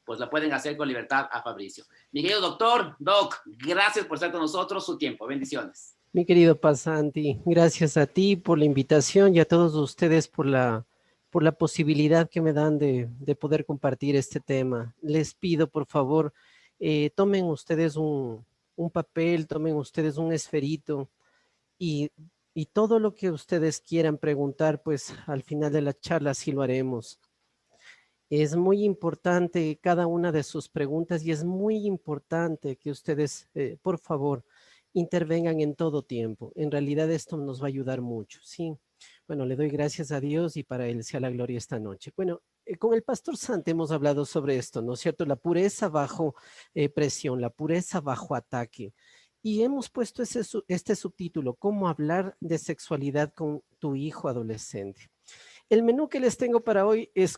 pues la pueden hacer con libertad a Fabricio. Mi querido doctor, Doc, gracias por estar con nosotros, su tiempo. Bendiciones. Mi querido Pasanti, gracias a ti por la invitación y a todos ustedes por la posibilidad que me dan de poder compartir este tema. Les pido, por favor, tomen ustedes un papel, tomen ustedes un esferito y, y todo lo que ustedes quieran preguntar, pues al final de la charla sí lo haremos. Es muy importante cada una de sus preguntas y es muy importante que ustedes, por favor, intervengan en todo tiempo. En realidad esto nos va a ayudar mucho, ¿sí? Bueno, le doy gracias a Dios y para Él sea la gloria esta noche. Bueno, con el pastor Sante hemos hablado sobre esto, ¿no es cierto? La pureza bajo presión, la pureza bajo ataque. Y hemos puesto este subtítulo, ¿cómo hablar de sexualidad con tu hijo adolescente? El menú que les tengo para hoy es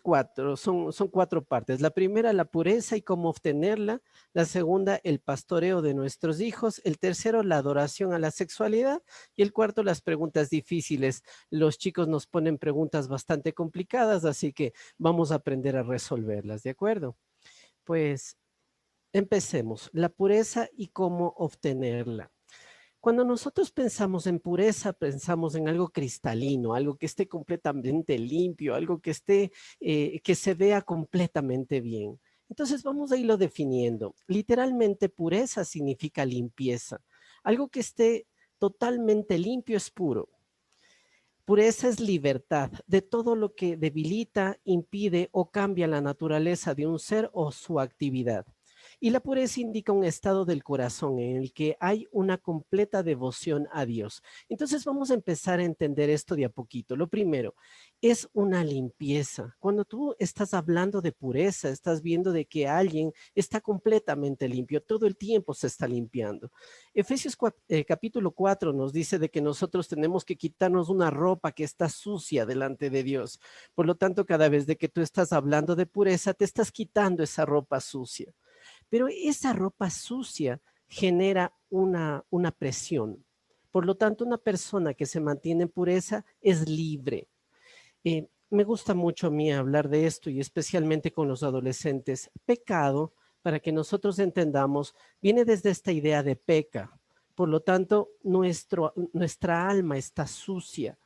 son cuatro partes. La primera, la pureza y cómo obtenerla. La segunda, el pastoreo de nuestros hijos. El tercero, la adoración a la sexualidad. Y el cuarto, las preguntas difíciles. Los chicos nos ponen preguntas bastante complicadas, así que vamos a aprender a resolverlas, ¿de acuerdo? Pues empecemos. La pureza y cómo obtenerla. Cuando nosotros pensamos en pureza, pensamos en algo cristalino, algo que esté completamente limpio, algo que esté, que se vea completamente bien. Entonces vamos a irlo definiendo. Literalmente pureza significa limpieza. Algo que esté totalmente limpio es puro. Pureza es libertad de todo lo que debilita, impide o cambia la naturaleza de un ser o su actividad. Y la pureza indica un estado del corazón en el que hay una completa devoción a Dios. Entonces vamos a empezar a entender esto de a poquito. Lo primero es una limpieza. Cuando tú estás hablando de pureza, estás viendo de que alguien está completamente limpio, todo el tiempo se está limpiando. Efesios capítulo 4 nos dice de que nosotros tenemos que quitarnos una ropa que está sucia delante de Dios. Por lo tanto, cada vez de que tú estás hablando de pureza, te estás quitando esa ropa sucia. Pero esa ropa sucia genera una presión. Por lo tanto, una persona que se mantiene en pureza es libre. Me gusta mucho a mí hablar de esto y especialmente con los adolescentes. Pecado, para que nosotros entendamos, viene desde esta idea de peca. Por lo tanto, nuestra alma está sucia.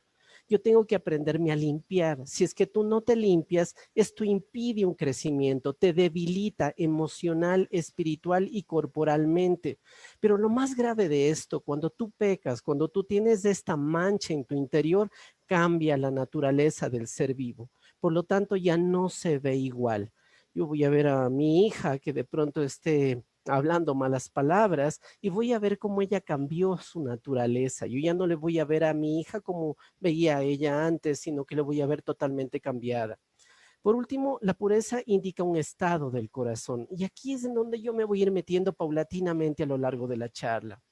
Yo tengo que aprenderme a limpiar. Si es que tú no te limpias, esto impide un crecimiento, te debilita emocional, espiritual y corporalmente. Pero lo más grave de esto, cuando tú pecas, cuando tú tienes esta mancha en tu interior, cambia la naturaleza del ser vivo. Por lo tanto, ya no se ve igual. Yo voy a ver a mi hija que de pronto esté hablando malas palabras y voy a ver cómo ella cambió su naturaleza. Yo ya no le voy a ver a mi hija como veía a ella antes, sino que le voy a ver totalmente cambiada. Por último, la pureza indica un estado del corazón y aquí es en donde yo me voy a ir metiendo paulatinamente a lo largo de la charla.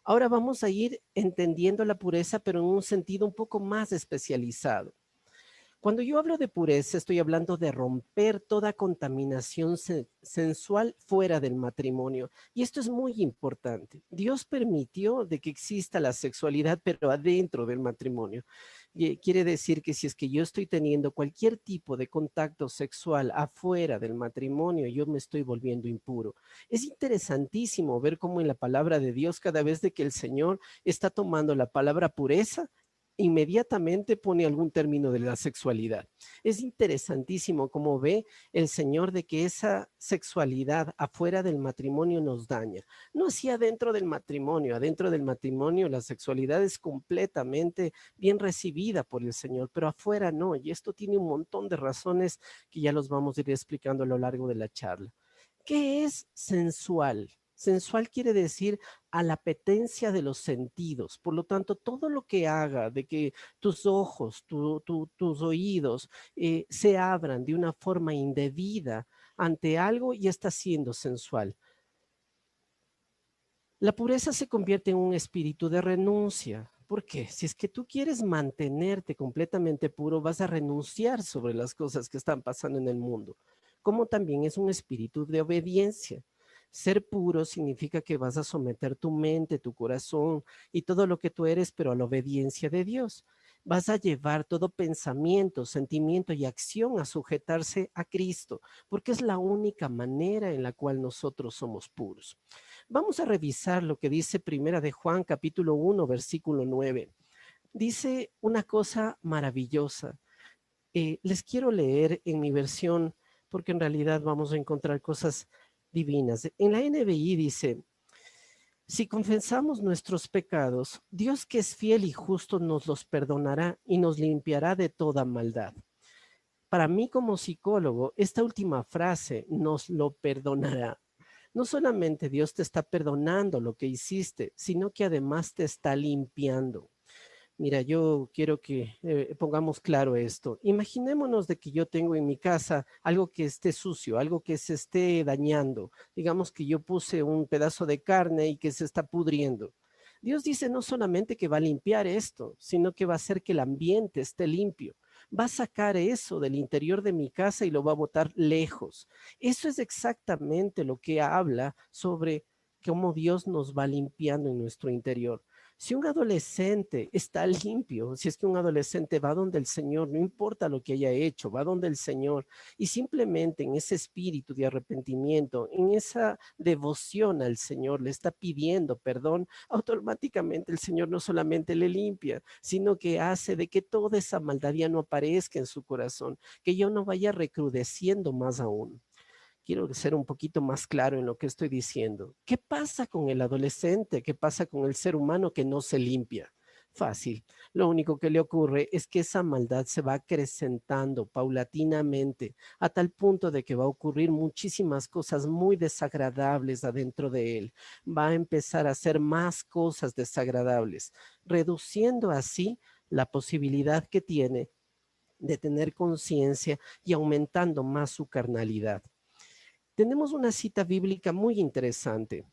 Ahora vamos a ir entendiendo la pureza, pero en un sentido un poco más especializado. Cuando yo hablo de pureza, estoy hablando de romper toda contaminación sensual fuera del matrimonio. Y esto es muy importante. Dios permitió de que exista la sexualidad, pero adentro del matrimonio. Y quiere decir que si es que yo estoy teniendo cualquier tipo de contacto sexual afuera del matrimonio, yo me estoy volviendo impuro. Es interesantísimo ver cómo en la palabra de Dios, cada vez de que el Señor está tomando la palabra pureza, inmediatamente pone algún término de la sexualidad. Es interesantísimo cómo ve el Señor de que esa sexualidad afuera del matrimonio nos daña. No así adentro del matrimonio la sexualidad es completamente bien recibida por el Señor, pero afuera no, y esto tiene un montón de razones que ya los vamos a ir explicando a lo largo de la charla. ¿Qué es sensual? Sensual quiere decir a la apetencia de los sentidos. Por lo tanto, todo lo que haga de que tus ojos, tus oídos se abran de una forma indebida ante algo ya está siendo sensual. La pureza se convierte en un espíritu de renuncia. ¿Por qué? Si es que tú quieres mantenerte completamente puro, vas a renunciar sobre las cosas que están pasando en el mundo, como también es un espíritu de obediencia. Ser puro significa que vas a someter tu mente, tu corazón y todo lo que tú eres, pero a la obediencia de Dios. Vas a llevar todo pensamiento, sentimiento y acción a sujetarse a Cristo, porque es la única manera en la cual nosotros somos puros. Vamos a revisar lo que dice Primera de Juan, capítulo 1, versículo 9. Dice una cosa maravillosa. Les quiero leer en mi versión, porque en realidad vamos a encontrar cosas divinas. En la NBI dice: si confesamos nuestros pecados, Dios, que es fiel y justo, nos los perdonará y nos limpiará de toda maldad. Para mí, como psicólogo, esta última frase, nos lo perdonará, no solamente Dios te está perdonando lo que hiciste, sino que además te está limpiando. Mira, yo quiero que pongamos claro esto. Imaginémonos de que yo tengo en mi casa algo que esté sucio, algo que se esté dañando. Digamos que yo puse un pedazo de carne y que se está pudriendo. Dios dice no solamente que va a limpiar esto, sino que va a hacer que el ambiente esté limpio. Va a sacar eso del interior de mi casa y lo va a botar lejos. Eso es exactamente lo que habla sobre cómo Dios nos va limpiando en nuestro interior. Si un adolescente está limpio, si es que un adolescente va donde el Señor, no importa lo que haya hecho, va donde el Señor y simplemente en ese espíritu de arrepentimiento, en esa devoción al Señor, le está pidiendo perdón, automáticamente el Señor no solamente le limpia, sino que hace de que toda esa maldad ya no aparezca en su corazón, que yo no vaya recrudeciendo más aún. Quiero ser un poquito más claro en lo que estoy diciendo. ¿Qué pasa con el adolescente? ¿Qué pasa con el ser humano que no se limpia? Fácil. Lo único que le ocurre es que esa maldad se va acrecentando paulatinamente a tal punto de que va a ocurrir muchísimas cosas muy desagradables adentro de él. Va a empezar a hacer más cosas desagradables, reduciendo así la posibilidad que tiene de tener conciencia y aumentando más su carnalidad. Tenemos una cita bíblica muy interesante.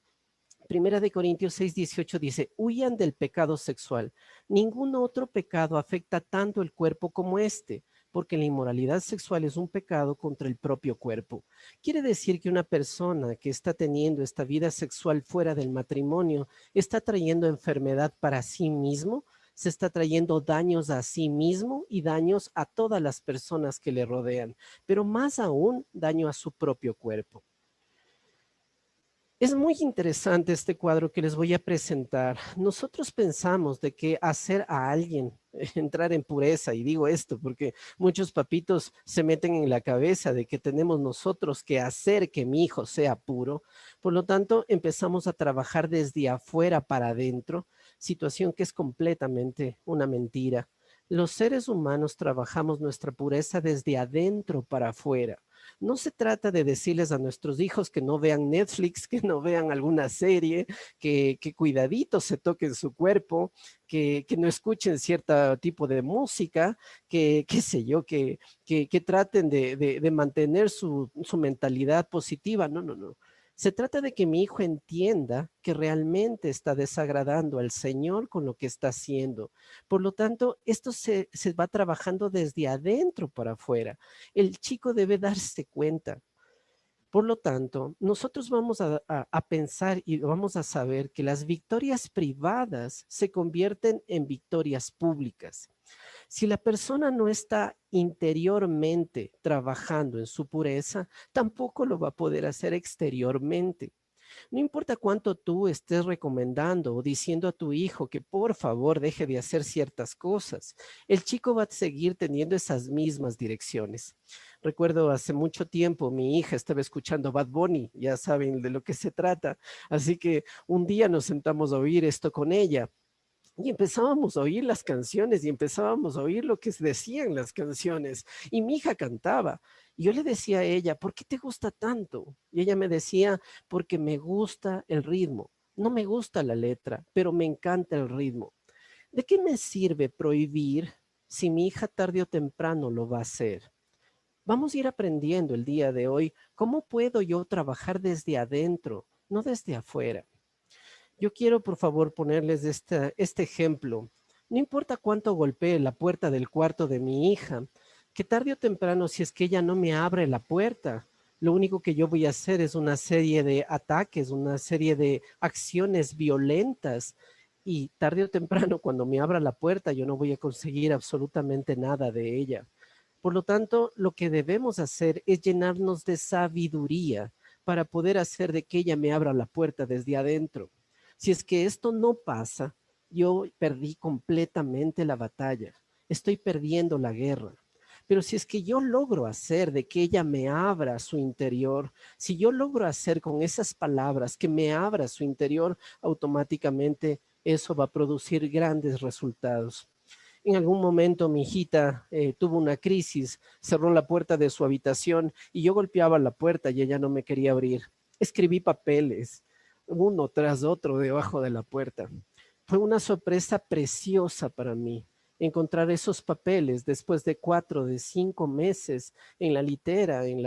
Primera de Corintios 6:18 dice: huyan del pecado sexual. Ningún otro pecado afecta tanto el cuerpo como este, porque la inmoralidad sexual es un pecado contra el propio cuerpo. Quiere decir que una persona que está teniendo esta vida sexual fuera del matrimonio está trayendo enfermedad para sí mismo, se está trayendo daños a sí mismo y daños a todas las personas que le rodean, pero más aún daño a su propio cuerpo. Es muy interesante este cuadro que les voy a presentar. Nosotros pensamos de que hacer a alguien entrar en pureza, y digo esto porque muchos papitos se meten en la cabeza de que tenemos nosotros que hacer que mi hijo sea puro. Por lo tanto, empezamos a trabajar desde afuera para adentro, situación que es completamente una mentira. Los seres humanos trabajamos nuestra pureza desde adentro para afuera. No se trata de decirles a nuestros hijos que no vean Netflix, que no vean alguna serie, que cuidadito se toquen su cuerpo, que no escuchen cierto tipo de música, que qué sé yo, que traten de mantener su mentalidad positiva. No, no, no. Se trata de que mi hijo entienda que realmente está desagradando al Señor con lo que está haciendo. Por lo tanto, esto se va trabajando desde adentro para afuera. El chico debe darse cuenta. Por lo tanto, nosotros vamos a pensar y vamos a saber que las victorias privadas se convierten en victorias públicas. Si la persona no está interiormente trabajando en su pureza, tampoco lo va a poder hacer exteriormente. No importa cuánto tú estés recomendando o diciendo a tu hijo que por favor deje de hacer ciertas cosas, el chico va a seguir teniendo esas mismas direcciones. Recuerdo hace mucho tiempo mi hija estaba escuchando Bad Bunny, ya saben de lo que se trata, así que un día nos sentamos a oír esto con ella. Y empezábamos a oír las canciones y empezábamos a oír lo que decían las canciones. Y mi hija cantaba. Y yo le decía a ella, ¿por qué te gusta tanto? Y ella me decía, porque me gusta el ritmo. No me gusta la letra, pero me encanta el ritmo. ¿De qué me sirve prohibir si mi hija tarde o temprano lo va a hacer? Vamos a ir aprendiendo el día de hoy cómo puedo yo trabajar desde adentro, no desde afuera. Yo quiero, por favor, ponerles este ejemplo. No importa cuánto golpee la puerta del cuarto de mi hija, que tarde o temprano, si es que ella no me abre la puerta, lo único que yo voy a hacer es una serie de ataques, una serie de acciones violentas y tarde o temprano, cuando me abra la puerta, yo no voy a conseguir absolutamente nada de ella. Por lo tanto, lo que debemos hacer es llenarnos de sabiduría para poder hacer de que ella me abra la puerta desde adentro. Si es que esto no pasa, yo perdí completamente la batalla. Estoy perdiendo la guerra. Pero si es que yo logro hacer de que ella me abra su interior, si yo logro hacer con esas palabras que me abra su interior, automáticamente eso va a producir grandes resultados. En algún momento mi hijita tuvo una crisis, cerró la puerta de su habitación y yo golpeaba la puerta y ella no me quería abrir. Escribí papeles, uno tras otro, debajo de la puerta. Fue una sorpresa preciosa para mí encontrar esos papeles después de 4, de 5 meses en la litera, en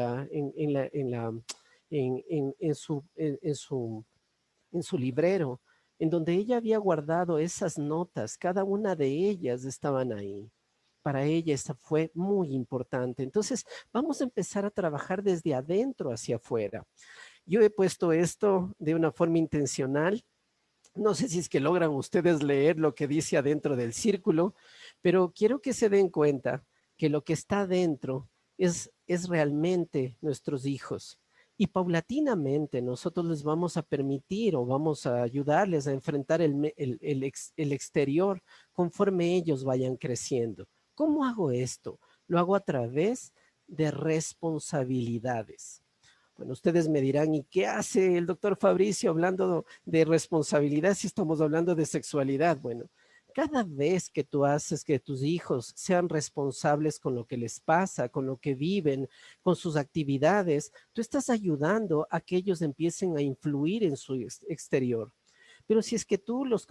su librero, en donde ella había guardado esas notas, cada una de ellas estaban ahí. Para ella esta fue muy importante. Entonces, vamos a empezar a trabajar desde adentro hacia afuera. Yo he puesto esto de una forma intencional. No sé si es que logran ustedes leer lo que dice adentro del círculo, pero quiero que se den cuenta que lo que está adentro es realmente nuestros hijos. Y paulatinamente nosotros les vamos a permitir o vamos a ayudarles a enfrentar el exterior conforme ellos vayan creciendo. ¿Cómo hago esto? Lo hago a través de responsabilidades. Bueno, ustedes me dirán, ¿y qué hace el doctor Fabricio hablando de responsabilidad si estamos hablando de sexualidad? Bueno, cada vez que tú haces que tus hijos sean responsables con lo que les pasa, con lo que viven, con sus actividades, tú estás ayudando a que ellos empiecen a influir en su exterior. Pero si es que tú los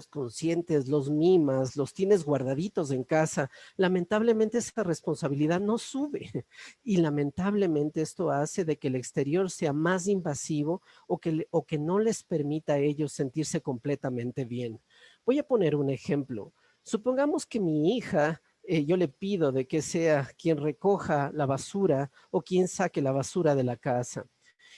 consientes, los mimas, los tienes guardaditos en casa, lamentablemente esa responsabilidad no sube y lamentablemente esto hace de que el exterior sea más invasivo o que no les permita a ellos sentirse completamente bien. Voy a poner un ejemplo. Supongamos que mi hija, yo le pido de que sea quien recoja la basura o quien saque la basura de la casa.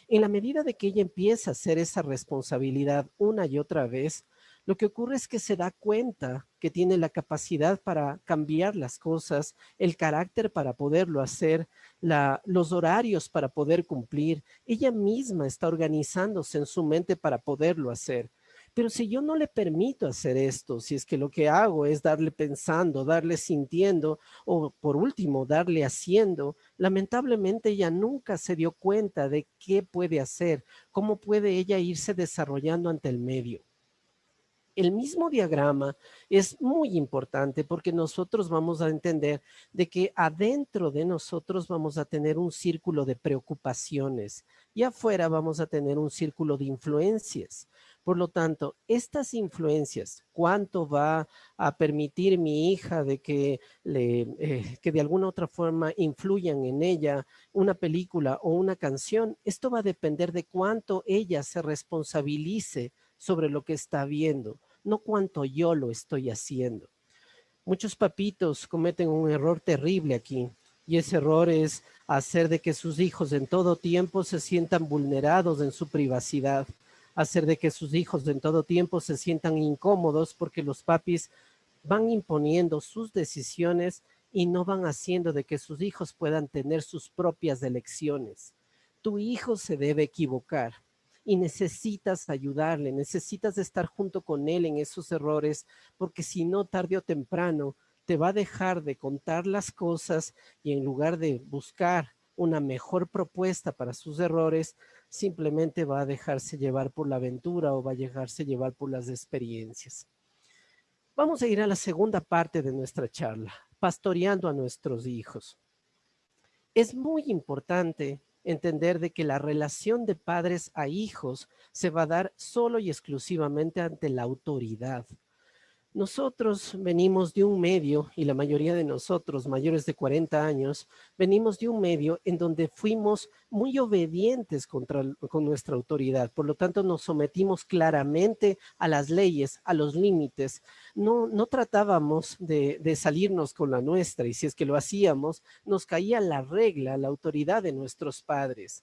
En la medida de que ella empieza a hacer esa responsabilidad una y otra vez, lo que ocurre es que se da cuenta que tiene la capacidad para cambiar las cosas, el carácter para poderlo hacer, los horarios para poder cumplir. Ella misma está organizándose en su mente para poderlo hacer. Pero si yo no le permito hacer esto, si es que lo que hago es darle pensando, darle sintiendo o por último darle haciendo, lamentablemente ella nunca se dio cuenta de qué puede hacer, cómo puede ella irse desarrollando ante el medio. El mismo diagrama es muy importante porque nosotros vamos a entender de que adentro de nosotros vamos a tener un círculo de preocupaciones y afuera vamos a tener un círculo de influencias. Por lo tanto, estas influencias, ¿cuánto va a permitir mi hija de que de alguna otra forma influyan en ella una película o una canción? Esto va a depender de cuánto ella se responsabilice sobre lo que está viendo, no cuánto yo lo estoy haciendo. Muchos papitos cometen un error terrible aquí, y ese error es hacer de que sus hijos en todo tiempo se sientan vulnerados en su privacidad, hacer de que sus hijos en todo tiempo se sientan incómodos porque los papis van imponiendo sus decisiones y no van haciendo de que sus hijos puedan tener sus propias elecciones. Tu hijo se debe equivocar y necesitas ayudarle, necesitas estar junto con él en esos errores, porque si no, tarde o temprano, te va a dejar de contar las cosas y en lugar de buscar una mejor propuesta para sus errores, simplemente va a dejarse llevar por la aventura o va a dejarse llevar por las experiencias. Vamos a ir a la segunda parte de nuestra charla, pastoreando a nuestros hijos. Es muy importante entender de que la relación de padres a hijos se va a dar solo y exclusivamente ante la autoridad. Nosotros venimos de un medio, y la mayoría de nosotros, mayores de 40 años, venimos de un medio en donde fuimos muy obedientes con nuestra autoridad. Por lo tanto, nos sometimos claramente a las leyes, a los límites. No tratábamos de salirnos con la nuestra, y si es que lo hacíamos, nos caía la regla, la autoridad de nuestros padres.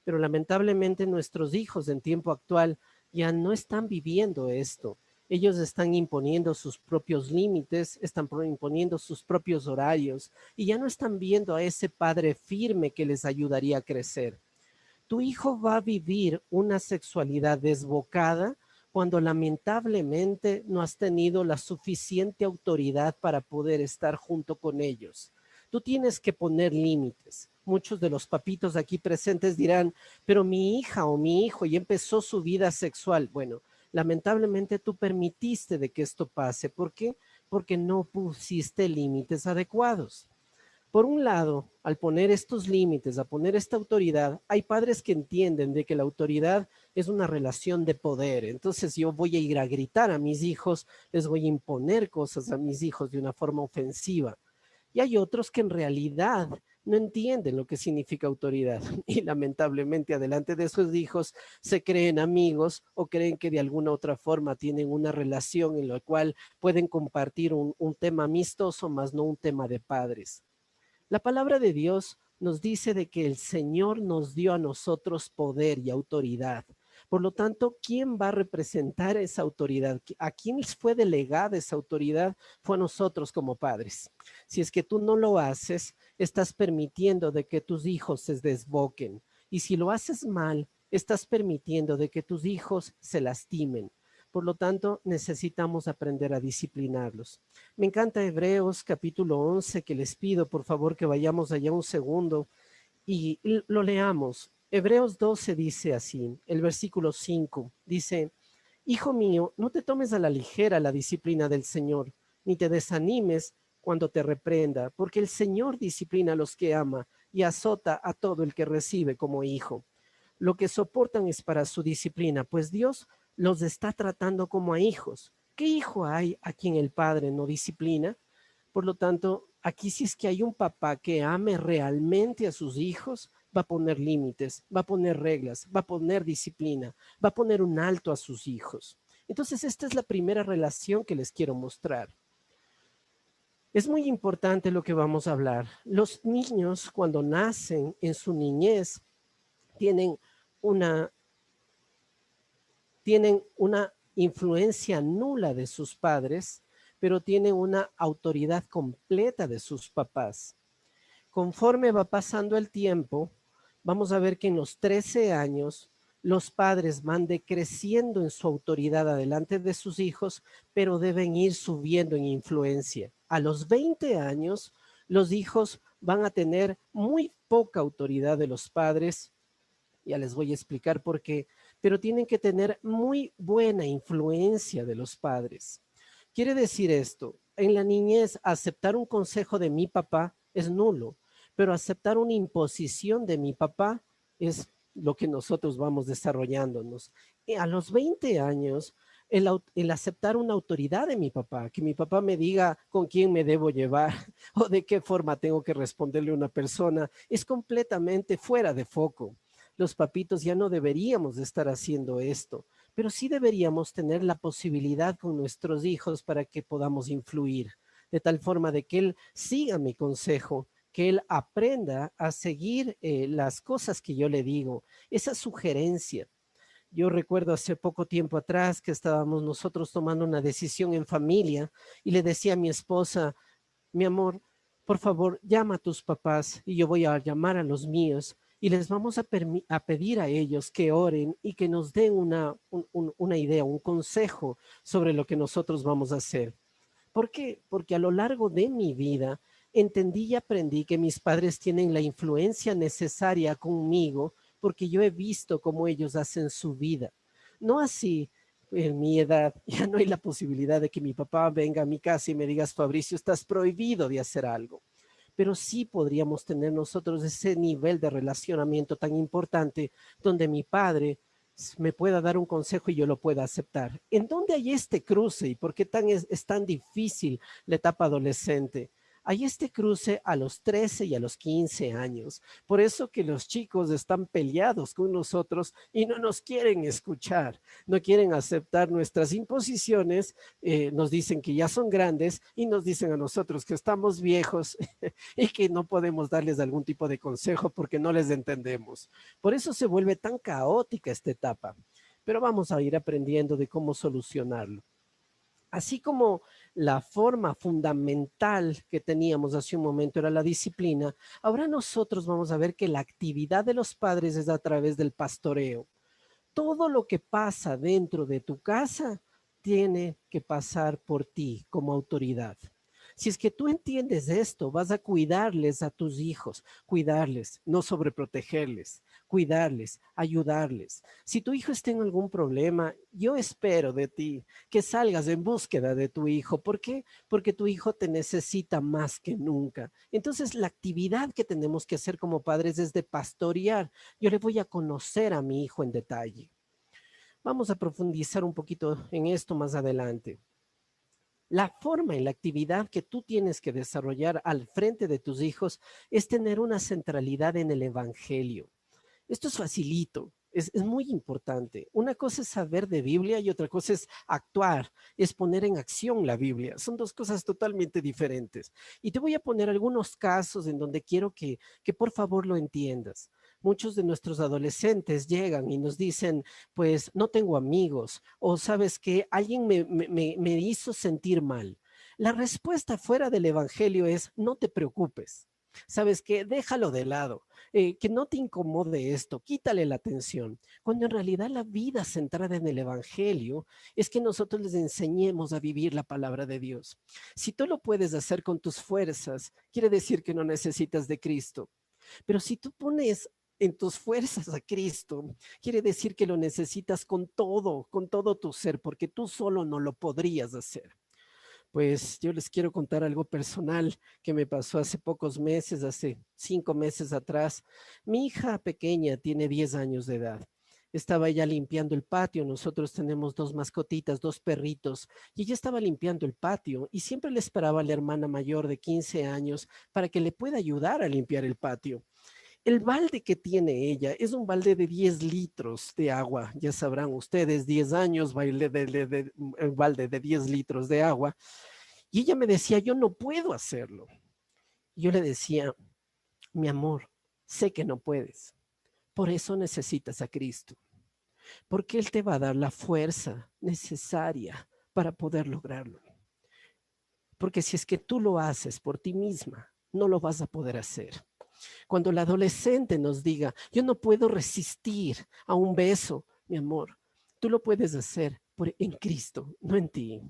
Pero lamentablemente nuestros hijos en tiempo actual ya no están viviendo esto. Ellos están imponiendo sus propios límites, están imponiendo sus propios horarios y ya no están viendo a ese padre firme que les ayudaría a crecer. Tu hijo va a vivir una sexualidad desbocada cuando lamentablemente no has tenido la suficiente autoridad para poder estar junto con ellos. Tú tienes que poner límites. Muchos de los papitos aquí presentes dirán, pero mi hija o mi hijo ya empezó su vida sexual. Bueno, lamentablemente tú permitiste de que esto pase. ¿Por qué? Porque no pusiste límites adecuados. Por un lado, al poner estos límites, a poner esta autoridad, hay padres que entienden de que la autoridad es una relación de poder. Entonces yo voy a ir a gritar a mis hijos, les voy a imponer cosas a mis hijos de una forma ofensiva. Y hay otros que en realidad no entienden lo que significa autoridad y lamentablemente adelante de sus hijos se creen amigos o creen que de alguna otra forma tienen una relación en la cual pueden compartir un tema amistoso, más no un tema de padres. La palabra de Dios nos dice de que el Señor nos dio a nosotros poder y autoridad. Por lo tanto, ¿quién va a representar esa autoridad? ¿A quién fue delegada esa autoridad? Fue a nosotros como padres. Si es que tú no lo haces, estás permitiendo de que tus hijos se desboquen. Y si lo haces mal, estás permitiendo de que tus hijos se lastimen. Por lo tanto, necesitamos aprender a disciplinarlos. Me encanta Hebreos capítulo 11, que les pido por favor que vayamos allá un segundo y lo leamos. Hebreos 12 dice así, el versículo 5 dice, Hijo mío, no te tomes a la ligera la disciplina del Señor, ni te desanimes cuando te reprenda, porque el Señor disciplina a los que ama y azota a todo el que recibe como hijo. Lo que soportan es para su disciplina, pues Dios los está tratando como a hijos. ¿Qué hijo hay a quien el padre no disciplina? Por lo tanto, aquí si es que hay un papá que ame realmente a sus hijos, va a poner límites, va a poner reglas, va a poner disciplina, va a poner un alto a sus hijos. Entonces, esta es la primera relación que les quiero mostrar. Es muy importante lo que vamos a hablar. Los niños, cuando nacen en su niñez, tienen una influencia nula de sus padres, pero tienen una autoridad completa de sus papás. Conforme va pasando el tiempo, vamos a ver que en los 13 años los padres van decreciendo en su autoridad adelante de sus hijos, pero deben ir subiendo en influencia. A los 20 años, los hijos van a tener muy poca autoridad de los padres. Ya les voy a explicar por qué, pero tienen que tener muy buena influencia de los padres. Quiere decir esto, en la niñez aceptar un consejo de mi papá es nulo, pero aceptar una imposición de mi papá es lo que nosotros vamos desarrollándonos. Y a los 20 años, el aceptar una autoridad de mi papá, que mi papá me diga con quién me debo llevar o de qué forma tengo que responderle a una persona, es completamente fuera de foco. Los papitos ya no deberíamos de estar haciendo esto, pero sí deberíamos tener la posibilidad con nuestros hijos para que podamos influir, de tal forma de que él siga mi consejo, que él aprenda a seguir las cosas que yo le digo, esa sugerencia. Yo recuerdo hace poco tiempo atrás que estábamos nosotros tomando una decisión en familia y le decía a mi esposa, mi amor, por favor, llama a tus papás y yo voy a llamar a los míos y les vamos a pedir a ellos que oren y que nos den una idea, un consejo sobre lo que nosotros vamos a hacer. ¿Por qué? Porque a lo largo de mi vida entendí y aprendí que mis padres tienen la influencia necesaria conmigo porque yo he visto cómo ellos hacen su vida. No así en mi edad, ya no hay la posibilidad de que mi papá venga a mi casa y me digas, Fabricio, estás prohibido de hacer algo. Pero sí podríamos tener nosotros ese nivel de relacionamiento tan importante donde mi padre me pueda dar un consejo y yo lo pueda aceptar. ¿En dónde hay este cruce y por qué es tan difícil la etapa adolescente? Hay este cruce a los 13 y a los 15 años. Por eso que los chicos están peleados con nosotros y no nos quieren escuchar, no quieren aceptar nuestras imposiciones, nos dicen que ya son grandes y nos dicen a nosotros que estamos viejos y que no podemos darles algún tipo de consejo porque no les entendemos. Por eso se vuelve tan caótica esta etapa, pero vamos a ir aprendiendo de cómo solucionarlo. Así como la forma fundamental que teníamos hace un momento era la disciplina, ahora nosotros vamos a ver que la actividad de los padres es a través del pastoreo. Todo lo que pasa dentro de tu casa tiene que pasar por ti como autoridad. Si es que tú entiendes esto, vas a cuidarles a tus hijos, cuidarles, no sobreprotegerles, cuidarles, ayudarles. Si tu hijo está en algún problema, yo espero de ti que salgas en búsqueda de tu hijo. ¿Por qué? Porque tu hijo te necesita más que nunca. Entonces, la actividad que tenemos que hacer como padres es de pastorear. Yo le voy a conocer a mi hijo en detalle. Vamos a profundizar un poquito en esto más adelante. La forma y la actividad que tú tienes que desarrollar al frente de tus hijos es tener una centralidad en el Evangelio. Esto es facilito, es muy importante. Una cosa es saber de Biblia y otra cosa es actuar, es poner en acción la Biblia. Son dos cosas totalmente diferentes. Y te voy a poner algunos casos en donde quiero que por favor lo entiendas. Muchos de nuestros adolescentes llegan y nos dicen, pues no tengo amigos o sabes que alguien me hizo sentir mal. La respuesta fuera del Evangelio es, no te preocupes. ¿Sabes qué? Déjalo de lado, que no te incomode esto, quítale la atención, cuando en realidad la vida centrada en el Evangelio es que nosotros les enseñemos a vivir la palabra de Dios. Si tú lo puedes hacer con tus fuerzas, quiere decir que no necesitas de Cristo, pero si tú pones en tus fuerzas a Cristo, quiere decir que lo necesitas con todo tu ser, porque tú solo no lo podrías hacer. Pues yo les quiero contar algo personal que me pasó hace pocos meses, hace 5 meses atrás. Mi hija pequeña tiene 10 años de edad. Estaba ella limpiando el patio. Nosotros tenemos dos mascotitas, dos perritos, y ella estaba limpiando el patio y siempre le esperaba a la hermana mayor de 15 años para que le pueda ayudar a limpiar el patio. El balde que tiene ella es un balde de 10 litros de agua. Ya sabrán ustedes, 10 años, balde de 10 litros de agua. Y ella me decía, yo no puedo hacerlo. Y yo le decía, mi amor, sé que no puedes. Por eso necesitas a Cristo. Porque Él te va a dar la fuerza necesaria para poder lograrlo. Porque si es que tú lo haces por ti misma, no lo vas a poder hacer. Cuando el adolescente nos diga, yo no puedo resistir a un beso, mi amor, tú lo puedes hacer en Cristo, no en ti.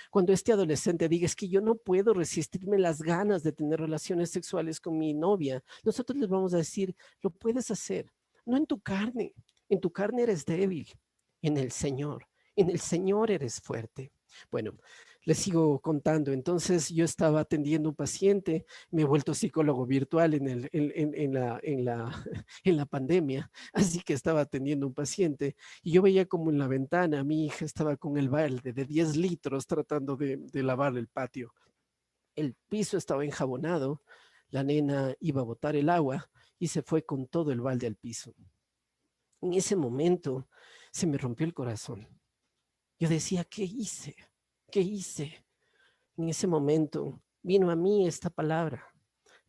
Cuando este adolescente diga, es que yo no puedo resistirme las ganas de tener relaciones sexuales con mi novia, nosotros les vamos a decir, lo puedes hacer, no en tu carne eres débil, en el Señor eres fuerte. Bueno, les sigo contando. Entonces yo estaba atendiendo un paciente, me he vuelto psicólogo virtual en la pandemia, así que estaba atendiendo un paciente y yo veía como en la ventana mi hija estaba con el balde de 10 litros tratando de lavar el patio. El piso estaba enjabonado, la nena iba a botar el agua y se fue con todo el balde al piso. En ese momento se me rompió el corazón. Yo decía, ¿qué hice? ¿Qué hice? En ese momento vino a mí esta palabra.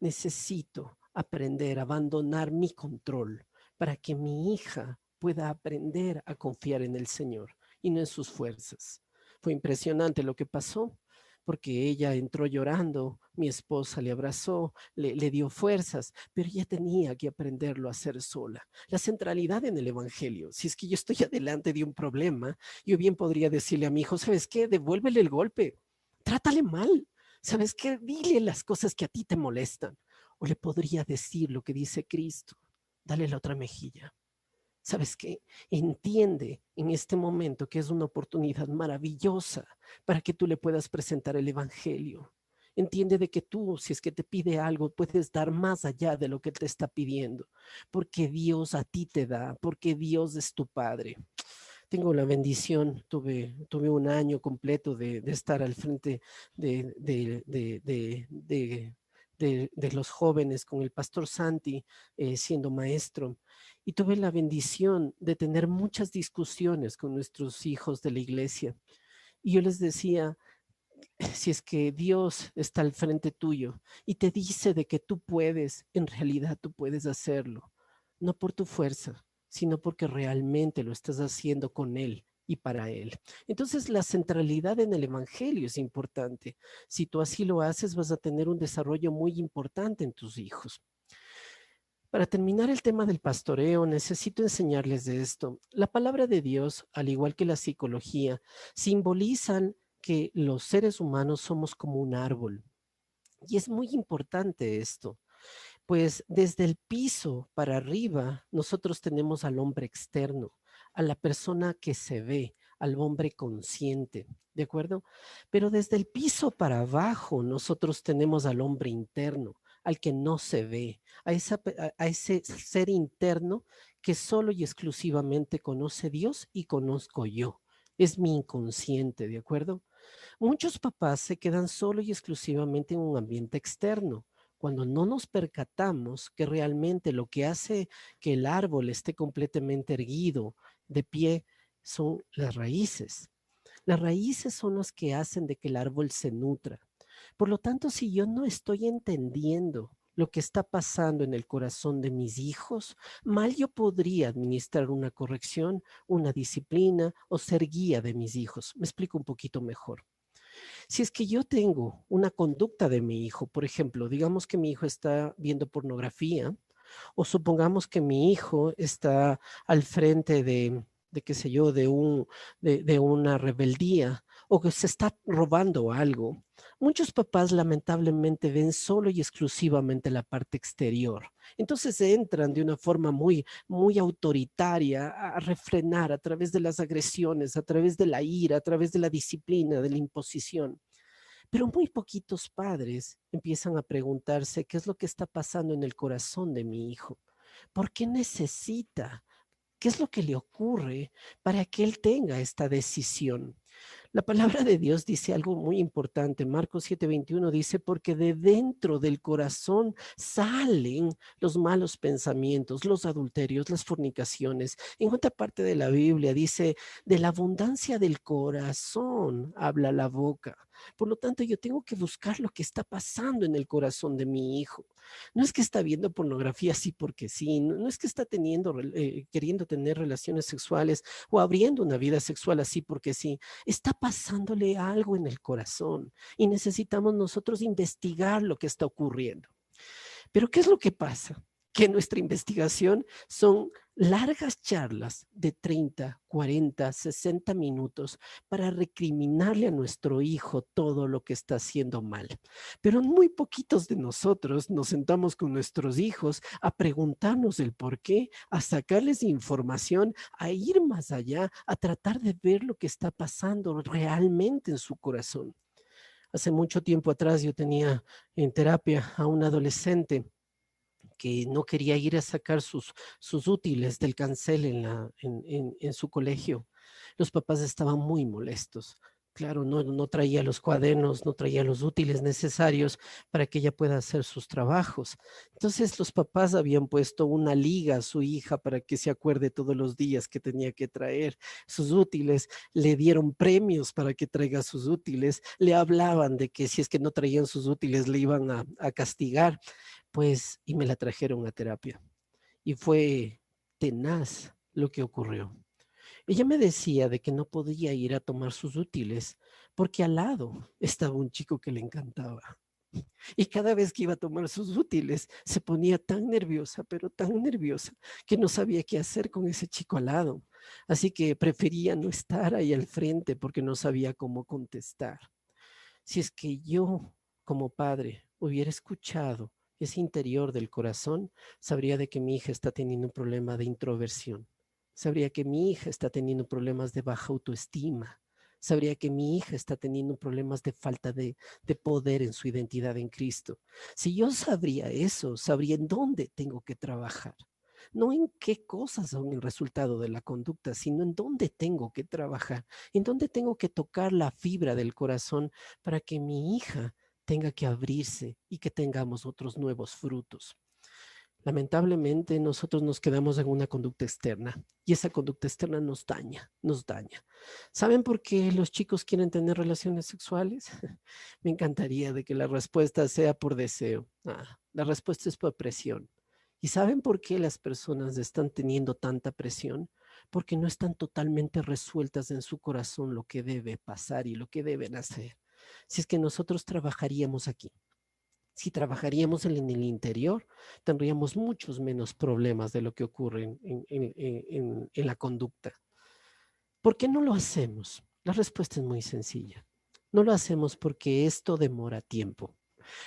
Necesito aprender a abandonar mi control para que mi hija pueda aprender a confiar en el Señor y no en sus fuerzas. Fue impresionante lo que pasó, porque ella entró llorando, mi esposa le abrazó, le dio fuerzas, pero ella tenía que aprenderlo a hacer sola. La centralidad en el Evangelio, si es que yo estoy adelante de un problema, yo bien podría decirle a mi hijo, ¿sabes qué? Devuélvele el golpe, trátale mal, ¿sabes qué? Dile las cosas que a ti te molestan. O le podría decir lo que dice Cristo, dale la otra mejilla. ¿Sabes qué? Entiende en este momento que es una oportunidad maravillosa para que tú le puedas presentar el Evangelio. Entiende de que tú, si es que te pide algo, puedes dar más allá de lo que te está pidiendo, porque Dios a ti te da, porque Dios es tu Padre. Tengo la bendición, tuve un año completo de estar al frente de, de, de, de, de de los jóvenes con el pastor Santi siendo maestro y tuve la bendición de tener muchas discusiones con nuestros hijos de la iglesia. Y yo les decía, si es que Dios está al frente tuyo y te dice de que tú puedes, en realidad tú puedes hacerlo, no por tu fuerza, sino porque realmente lo estás haciendo con Él y para Él. Entonces, la centralidad en el Evangelio es importante. Si tú así lo haces, vas a tener un desarrollo muy importante en tus hijos. Para terminar el tema del pastoreo, necesito enseñarles de esto. La palabra de Dios, al igual que la psicología, simbolizan que los seres humanos somos como un árbol. Y es muy importante esto, pues desde el piso para arriba nosotros tenemos al hombre externo, a la persona que se ve, al hombre consciente, ¿de acuerdo? Pero desde el piso para abajo nosotros tenemos al hombre interno, al que no se ve, a ese ser interno que solo y exclusivamente conoce Dios y conozco yo. Es mi inconsciente, ¿de acuerdo? Muchos papás se quedan solo y exclusivamente en un ambiente externo, cuando no nos percatamos que realmente lo que hace que el árbol esté completamente erguido, de pie, son las raíces. Las raíces son las que hacen de que el árbol se nutra. Por lo tanto, si yo no estoy entendiendo lo que está pasando en el corazón de mis hijos, mal yo podría administrar una corrección, una disciplina o ser guía de mis hijos. Me explico un poquito mejor. Si es que yo tengo una conducta de mi hijo, por ejemplo, digamos que mi hijo está viendo pornografía, o supongamos que mi hijo está al frente de qué sé yo, de una rebeldía, o que se está robando algo. Muchos papás lamentablemente ven solo y exclusivamente la parte exterior. Entonces entran de una forma muy autoritaria a refrenar a través de las agresiones, a través de la ira, a través de la disciplina, de la imposición. Pero muy poquitos padres empiezan a preguntarse qué es lo que está pasando en el corazón de mi hijo. ¿Por qué necesita? ¿Qué es lo que le ocurre para que él tenga esta decisión? La palabra de Dios dice algo muy importante. Marcos 7:21 dice, porque de dentro del corazón salen los malos pensamientos, los adulterios, las fornicaciones. En otra parte de la Biblia dice, de la abundancia del corazón habla la boca. Por lo tanto, yo tengo que buscar lo que está pasando en el corazón de mi hijo. No es que está viendo pornografía así porque sí, no es que está queriendo tener relaciones sexuales o abriendo una vida sexual así porque sí. Está pasándole algo en el corazón y necesitamos nosotros investigar lo que está ocurriendo. Pero ¿qué es lo que pasa? Que nuestra investigación son largas charlas de 30, 40, 60 minutos para recriminarle a nuestro hijo todo lo que está haciendo mal. Pero muy poquitos de nosotros nos sentamos con nuestros hijos a preguntarnos el por qué, a sacarles información, a ir más allá, a tratar de ver lo que está pasando realmente en su corazón. Hace mucho tiempo atrás yo tenía en terapia a un adolescente que no quería ir a sacar sus útiles del cancel en su colegio. Los papás estaban muy molestos. Claro, no traía los cuadernos, no traía los útiles necesarios para que ella pueda hacer sus trabajos. Entonces los papás habían puesto una liga a su hija para que se acuerde todos los días que tenía que traer sus útiles. Le dieron premios para que traiga sus útiles. Le hablaban de que si es que no traían sus útiles le iban a castigar. Pues, y me la trajeron a terapia. Y fue tenaz lo que ocurrió. Ella me decía de que no podía ir a tomar sus útiles porque al lado estaba un chico que le encantaba. Y cada vez que iba a tomar sus útiles se ponía tan nerviosa, pero tan nerviosa, que no sabía qué hacer con ese chico al lado. Así que prefería no estar ahí al frente porque no sabía cómo contestar. Si es que yo, como padre, hubiera escuchado ese interior del corazón, sabría de que mi hija está teniendo un problema de introversión. Sabría que mi hija está teniendo problemas de baja autoestima. Sabría que mi hija está teniendo problemas de falta de poder en su identidad en Cristo. Si yo sabría eso, sabría en dónde tengo que trabajar. No en qué cosas son el resultado de la conducta, sino en dónde tengo que trabajar, en dónde tengo que tocar la fibra del corazón para que mi hija tenga que abrirse y que tengamos otros nuevos frutos. Lamentablemente nosotros nos quedamos en una conducta externa y esa conducta externa nos daña, nos daña. ¿Saben por qué los chicos quieren tener relaciones sexuales? Me encantaría de que la respuesta sea por deseo. La respuesta es por presión. ¿Y saben por qué las personas están teniendo tanta presión? porque no están totalmente resueltas en su corazón lo que debe pasar y lo que deben hacer. Si es que nosotros trabajaríamos aquí, si trabajaríamos en el interior, tendríamos muchos menos problemas de lo que ocurre en la conducta. ¿Por qué no lo hacemos? La respuesta es muy sencilla. No lo hacemos porque esto demora tiempo,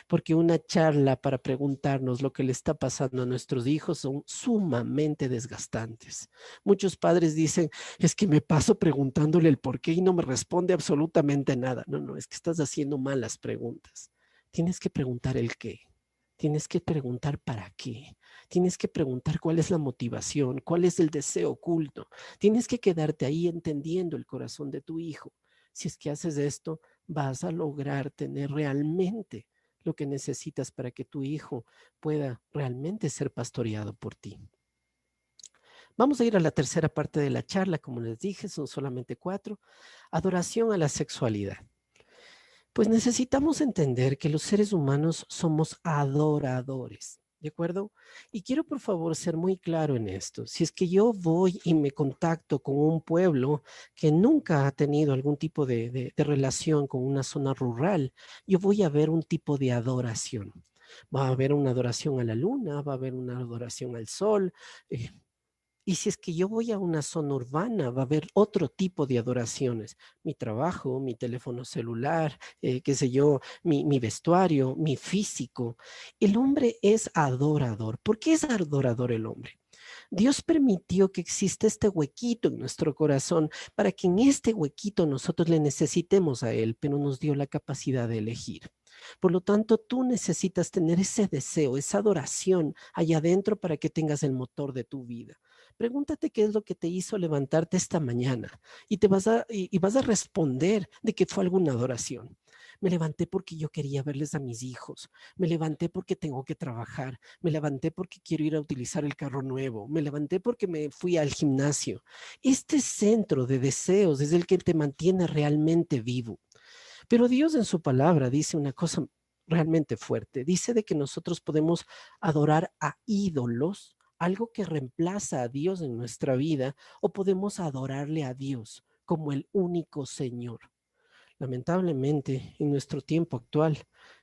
porque una charla para preguntarnos lo que le está pasando a nuestros hijos son sumamente desgastantes. Muchos padres dicen, es que me paso preguntándole el por qué y no me responde absolutamente nada. No, no, es que estás haciendo malas preguntas. Tienes que preguntar el qué. Tienes que preguntar para qué. Tienes que preguntar cuál es la motivación, cuál es el deseo oculto. Tienes que quedarte ahí entendiendo el corazón de tu hijo. Si es que haces esto, vas a lograr tener realmente lo que necesitas para que tu hijo pueda realmente ser pastoreado por ti. Vamos a ir a la tercera parte de la charla, como les dije, son solamente 4. Adoración a la sexualidad. Pues necesitamos entender que los seres humanos somos adoradores, ¿de acuerdo? Y quiero por favor ser muy claro en esto. Si es que yo voy y me contacto con un pueblo que nunca ha tenido algún tipo de relación con una zona rural, yo voy a ver un tipo de adoración. Va a haber una adoración a la luna, va a haber una adoración al sol, y si es que yo voy a una zona urbana, va a haber otro tipo de adoraciones. Mi trabajo, mi teléfono celular, qué sé yo, mi vestuario, mi físico. El hombre es adorador. ¿Por qué es adorador el hombre? Dios permitió que exista este huequito en nuestro corazón para que en este huequito nosotros le necesitemos a Él, pero nos dio la capacidad de elegir. Por lo tanto, tú necesitas tener ese deseo, esa adoración allá adentro para que tengas el motor de tu vida. Pregúntate qué es lo que te hizo levantarte esta mañana y vas a responder de que fue alguna adoración. Me levanté porque yo quería verles a mis hijos. Me levanté porque tengo que trabajar. Me levanté porque quiero ir a utilizar el carro nuevo. Me levanté porque me fui al gimnasio. Este centro de deseos es el que te mantiene realmente vivo. Pero Dios en su palabra dice una cosa realmente fuerte. Dice de que nosotros podemos adorar a ídolos, algo que reemplaza a Dios en nuestra vida, o podemos adorarle a Dios como el único Señor. Lamentablemente, en nuestro tiempo actual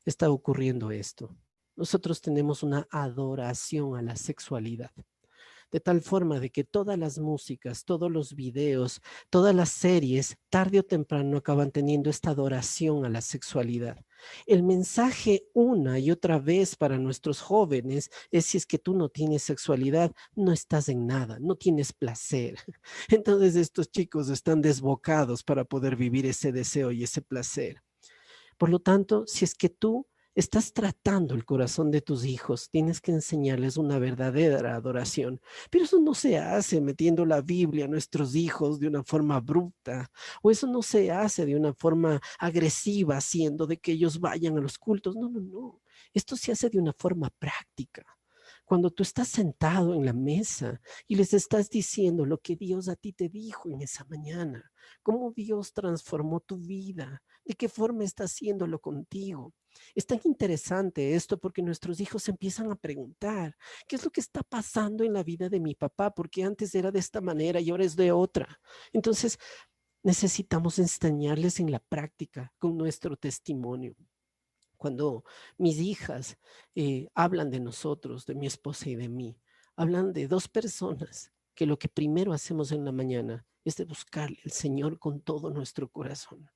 está ocurriendo esto. Nosotros tenemos una adoración a la sexualidad, de tal forma de que todas las músicas, todos los videos, todas las series, tarde o temprano acaban teniendo esta adoración a la sexualidad. El mensaje una y otra vez para nuestros jóvenes es: si es que tú no tienes sexualidad, no estás en nada, no tienes placer. Entonces estos chicos están desbocados para poder vivir ese deseo y ese placer. Por lo tanto, si es que tú estás tratando el corazón de tus hijos, tienes que enseñarles una verdadera adoración. Pero eso no se hace metiendo la Biblia a nuestros hijos de una forma abrupta, o eso no se hace de una forma agresiva, haciendo de que ellos vayan a los cultos. No, no, no. Esto se hace de una forma práctica. Cuando tú estás sentado en la mesa y les estás diciendo lo que Dios a ti te dijo en esa mañana, cómo Dios transformó tu vida, de qué forma está haciéndolo contigo. Es tan interesante esto porque nuestros hijos empiezan a preguntar, ¿qué es lo que está pasando en la vida de mi papá? Porque antes era de esta manera y ahora es de otra. Entonces, necesitamos enseñarles en la práctica con nuestro testimonio. Cuando mis hijas hablan de nosotros, de mi esposa y de mí, hablan de dos personas que lo que primero hacemos en la mañana es de buscarle al Señor con todo nuestro corazón,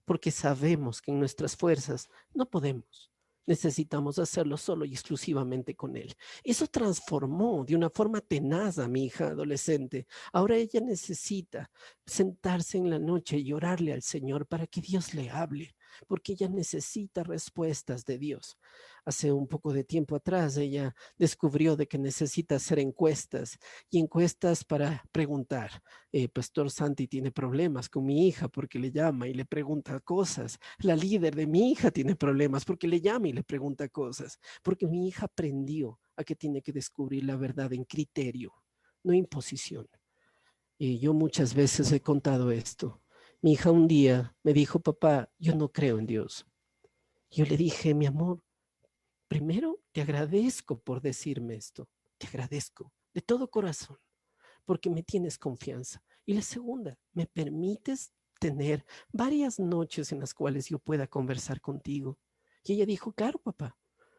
porque sabemos que en nuestras fuerzas no podemos. Necesitamos hacerlo solo y exclusivamente con Él. Eso transformó de una forma tenaz a mi hija adolescente. Ahora ella necesita sentarse en la noche y orarle al Señor para que Dios le hable, porque ella necesita respuestas de Dios. Hace un poco de tiempo atrás ella descubrió de que necesita hacer encuestas y encuestas para preguntar. Pastor Santi tiene problemas con mi hija porque le llama y le pregunta cosas. La líder de mi hija tiene problemas porque le llama y le pregunta cosas. Porque mi hija aprendió a que tiene que descubrir la verdad en criterio, no imposición. Y yo muchas veces he contado esto. Mi hija un día me dijo: papá, yo no creo en Dios. Yo le dije: mi amor, primero te agradezco por decirme esto. Te agradezco de todo corazón, porque me tienes confianza. Y la segunda, me permites tener varias noches en las cuales yo pueda conversar contigo. Y ella dijo, claro, papá.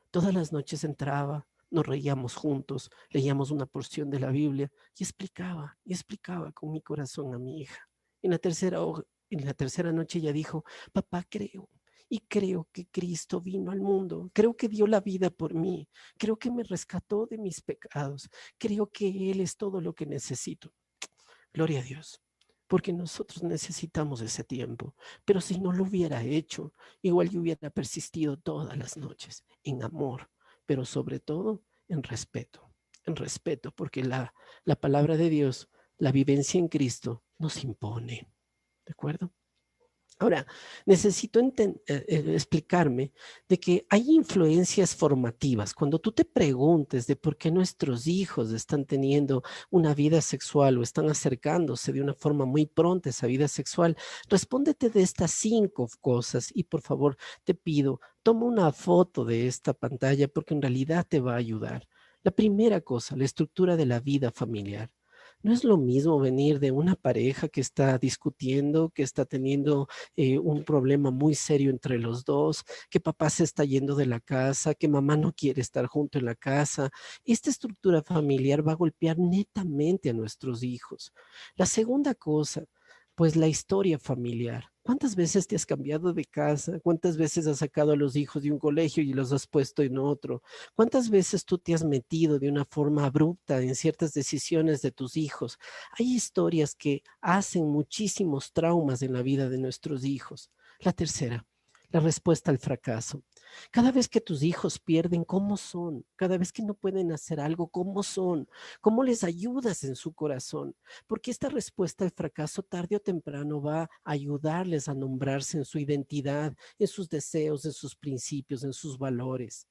Todas las noches entraba, nos reíamos juntos, leíamos una porción de la Biblia y explicaba con mi corazón a mi hija. En la tercera noche ella dijo, papá, creo. Y creo que Cristo vino al mundo, creo que dio la vida por mí, creo que me rescató de mis pecados, creo que Él es todo lo que necesito. Gloria a Dios, porque nosotros necesitamos ese tiempo, pero si no lo hubiera hecho, igual yo hubiera persistido todas las noches en amor, pero sobre todo en respeto, porque la palabra de Dios, la vivencia en Cristo nos impone, ¿de acuerdo? Ahora, necesito explicarme de que hay influencias formativas. Cuando tú te preguntes de por qué nuestros hijos están teniendo una vida sexual o están acercándose de una forma muy pronta a esa vida sexual, respóndete de estas 5 cosas y por favor te pido, toma una foto de esta pantalla porque en realidad te va a ayudar. La primera cosa, la estructura de la vida familiar. No es lo mismo venir de una pareja que está discutiendo, que está teniendo un problema muy serio entre los dos, que papá se está yendo de la casa, que mamá no quiere estar junto en la casa. Esta estructura familiar va a golpear netamente a nuestros hijos. La segunda cosa, pues la historia familiar. ¿Cuántas veces te has cambiado de casa? ¿Cuántas veces has sacado a los hijos de un colegio y los has puesto en otro? ¿Cuántas veces tú te has metido de una forma abrupta en ciertas decisiones de tus hijos? Hay historias que hacen muchísimos traumas en la vida de nuestros hijos. La tercera, la respuesta al fracaso. Cada vez que tus hijos pierden, ¿cómo son? Cada vez que no pueden hacer algo, ¿cómo son? ¿Cómo les ayudas en su corazón? Porque esta respuesta al fracaso tarde o temprano va a ayudarles a nombrarse en su identidad, en sus deseos, en sus principios, en sus valores.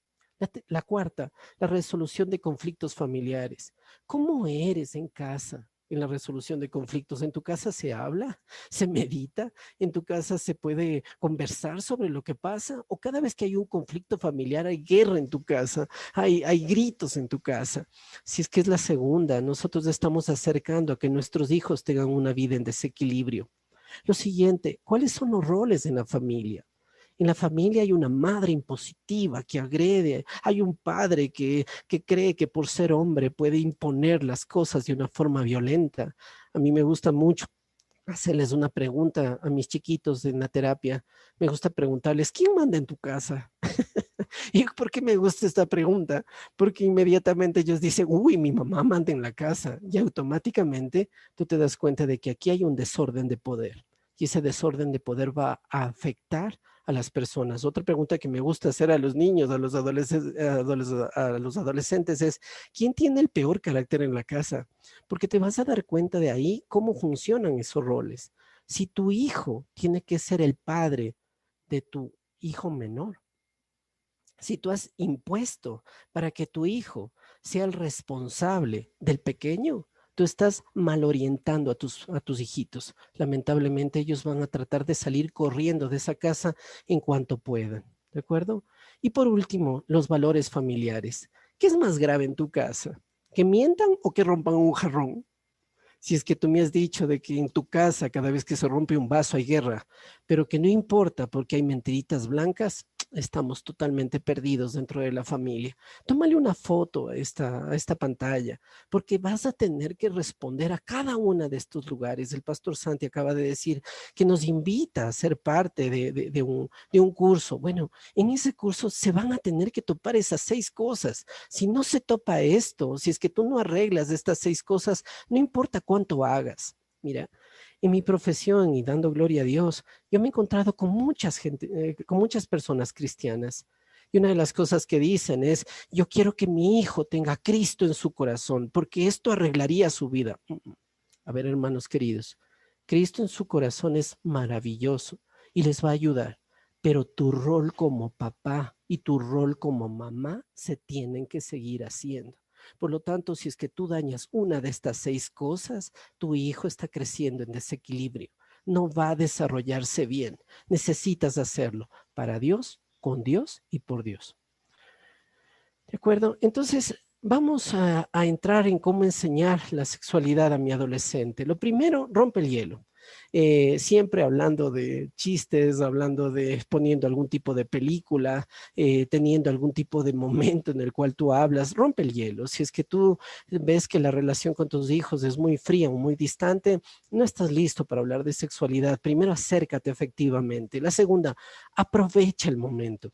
La cuarta, la resolución de conflictos familiares. ¿Cómo eres en casa en la resolución de conflictos? ¿En tu casa se habla? ¿Se medita? ¿En tu casa se puede conversar sobre lo que pasa? ¿O cada vez que hay un conflicto familiar hay guerra en tu casa? Hay gritos en tu casa. Si es que es la segunda, nosotros estamos acercando a que nuestros hijos tengan una vida en desequilibrio. Lo siguiente, ¿cuáles son los roles en la familia? En la familia hay una madre impositiva que agrede, hay un padre que cree que por ser hombre puede imponer las cosas de una forma violenta. A mí me gusta mucho hacerles una pregunta a mis chiquitos en la terapia. Me gusta preguntarles, ¿quién manda en tu casa? ¿Y por qué me gusta esta pregunta? Porque inmediatamente ellos dicen, uy, mi mamá manda en la casa. Y automáticamente tú te das cuenta de que aquí hay un desorden de poder. Y ese desorden de poder va a afectar a las personas. Otra pregunta que me gusta hacer a los niños, a los adolescentes es, ¿quién tiene el peor carácter en la casa? Porque te vas a dar cuenta de ahí cómo funcionan esos roles. Si tu hijo tiene que ser el padre de tu hijo menor, si tú has impuesto para que tu hijo sea el responsable del pequeño, tú estás mal orientando a tus hijitos. Lamentablemente ellos van a tratar de salir corriendo de esa casa en cuanto puedan, ¿de acuerdo? Y por último, los valores familiares. ¿Qué es más grave en tu casa? ¿Que mientan o que rompan un jarrón? Si es que tú me has dicho de que en tu casa cada vez que se rompe un vaso hay guerra, pero que no importa porque hay mentiritas blancas, estamos totalmente perdidos dentro de la familia. Tómale una foto a esta pantalla, porque vas a tener que responder a cada uno de estos lugares. El pastor Santi acaba de decir que nos invita a ser parte de un curso. Bueno, en ese curso se van a tener que topar esas 6 cosas. Si no se topa esto, si es que tú no arreglas estas 6 cosas, no importa cuánto hagas. Mira, en mi profesión y dando gloria a Dios, yo me he encontrado con con muchas personas cristianas. Y una de las cosas que dicen es, yo quiero que mi hijo tenga a Cristo en su corazón, porque esto arreglaría su vida. A ver, hermanos queridos, Cristo en su corazón es maravilloso y les va a ayudar, pero tu rol como papá y tu rol como mamá se tienen que seguir haciendo. Por lo tanto, si es que tú dañas una de estas 6 cosas, tu hijo está creciendo en desequilibrio. No va a desarrollarse bien. Necesitas hacerlo para Dios, con Dios y por Dios. ¿De acuerdo? Entonces, Vamos a entrar en cómo enseñar la sexualidad a mi adolescente. Lo primero, rompe el hielo. Siempre hablando de chistes, hablando de poniendo algún tipo de película, teniendo algún tipo de momento en el cual tú hablas, rompe el hielo. Si es que tú ves que la relación con tus hijos es muy fría o muy distante, no estás listo para hablar de sexualidad. Primero, acércate efectivamente. La segunda, aprovecha el momento.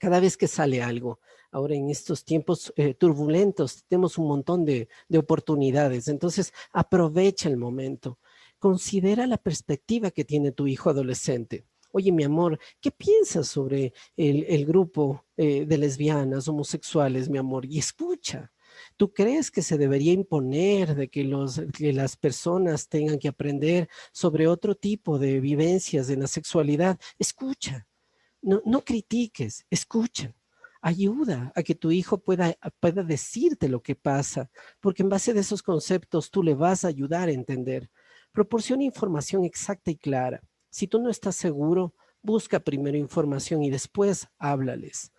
Cada vez que sale algo, ahora en estos tiempos turbulentos, tenemos un montón de oportunidades. Entonces, aprovecha el momento. Considera la perspectiva que tiene tu hijo adolescente. Oye, mi amor, ¿qué piensas sobre el grupo de lesbianas, homosexuales, mi amor? Y escucha. ¿Tú crees que se debería imponer de que las personas tengan que aprender sobre otro tipo de vivencias en la sexualidad? Escucha. No, no critiques, escucha. Ayuda a que tu hijo pueda decirte lo que pasa, porque en base de esos conceptos tú le vas a ayudar a entender. Proporciona información exacta y clara. Si tú no estás seguro, busca primero información y después háblales.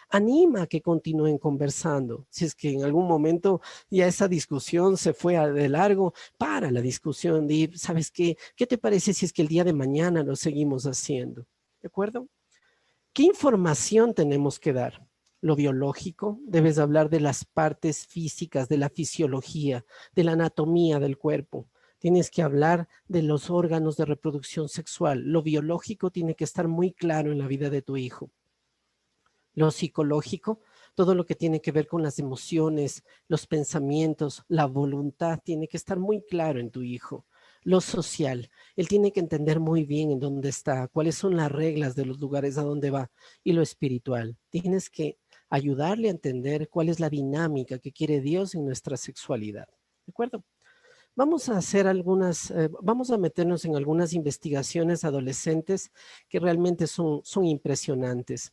Anima a que continúen conversando. Si es que en algún momento ya esa discusión se fue de largo, para la discusión. ¿Sabes qué? ¿Qué te parece si es que el día de mañana lo seguimos haciendo? ¿De acuerdo? ¿Qué información tenemos que dar? Lo biológico, debes hablar de las partes físicas, de la fisiología, de la anatomía del cuerpo. Tienes que hablar de los órganos de reproducción sexual. Lo biológico tiene que estar muy claro en la vida de tu hijo. Lo psicológico, todo lo que tiene que ver con las emociones, los pensamientos, la voluntad, tiene que estar muy claro en tu hijo. Lo social, él tiene que entender muy bien en dónde está, cuáles son las reglas de los lugares a donde va. Y lo espiritual, tienes que ayudarle a entender cuál es la dinámica que quiere Dios en nuestra sexualidad. ¿De acuerdo? Vamos a hacer vamos a meternos en algunas investigaciones adolescentes que realmente son impresionantes.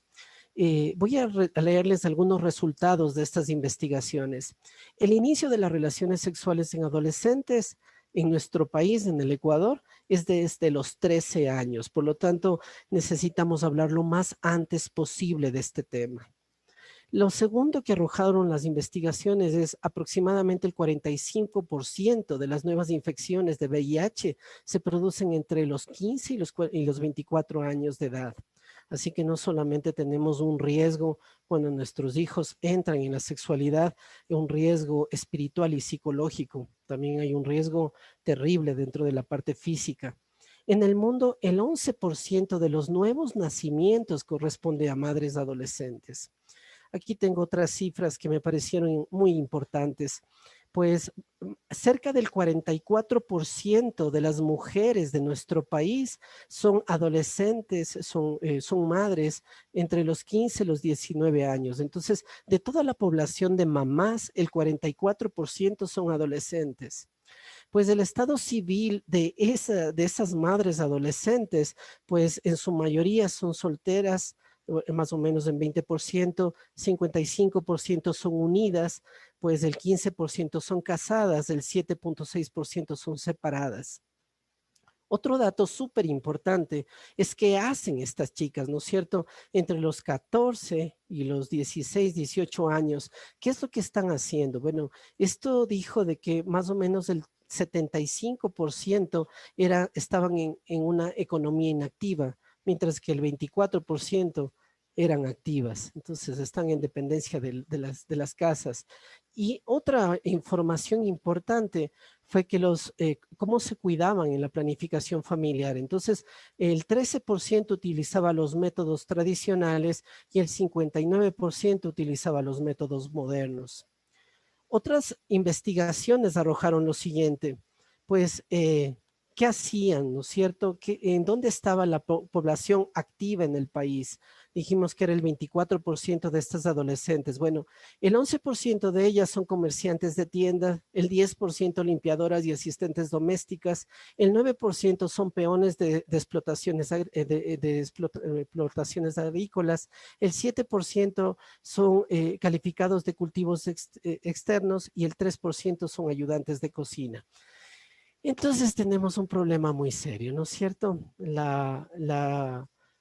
Voy a leerles algunos resultados de estas investigaciones. El inicio de las relaciones sexuales en adolescentes en nuestro país, en el Ecuador, es desde los 13 años. Por lo tanto, necesitamos hablar lo más antes posible de este tema. Lo segundo que arrojaron las investigaciones es aproximadamente el 45% de las nuevas infecciones de VIH se producen entre los 15 y los 24 años de edad. Así que no solamente tenemos un riesgo cuando nuestros hijos entran en la sexualidad, un riesgo espiritual y psicológico, también hay un riesgo terrible dentro de la parte física. En el mundo, el 11% de los nuevos nacimientos corresponde a madres adolescentes. Aquí tengo otras cifras que me parecieron muy importantes. Pues cerca del 44% de las mujeres de nuestro país son adolescentes, son madres entre los 15 y los 19 años. Entonces, de toda la población de mamás, el 44% son adolescentes. Pues el estado civil de esas madres adolescentes, pues en su mayoría son solteras, más o menos en 20%, 55% son unidas, pues el 15% son casadas, el 7.6% son separadas. Otro dato súper importante es que hacen estas chicas, ¿no es cierto? Entre los 14 y los 16, 18 años, ¿qué es lo que están haciendo? Bueno, esto dijo de que más o menos el 75% estaban en una economía inactiva, mientras que el 24% eran activas. Entonces están en dependencia de las casas. Y otra información importante fue que cómo se cuidaban en la planificación familiar. Entonces, el 13% utilizaba los métodos tradicionales y el 59% utilizaba los métodos modernos. Otras investigaciones arrojaron lo siguiente, pues, ¿qué hacían, no es cierto? ¿En dónde estaba la población activa en el país? Dijimos que era el 24% de estas adolescentes. Bueno, el 11% de ellas son comerciantes de tienda, el 10% limpiadoras y asistentes domésticas, el 9% son peones de explotaciones agrícolas, el 7% son calificados de cultivos externos y el 3% son ayudantes de cocina. Entonces tenemos un problema muy serio, ¿no es cierto?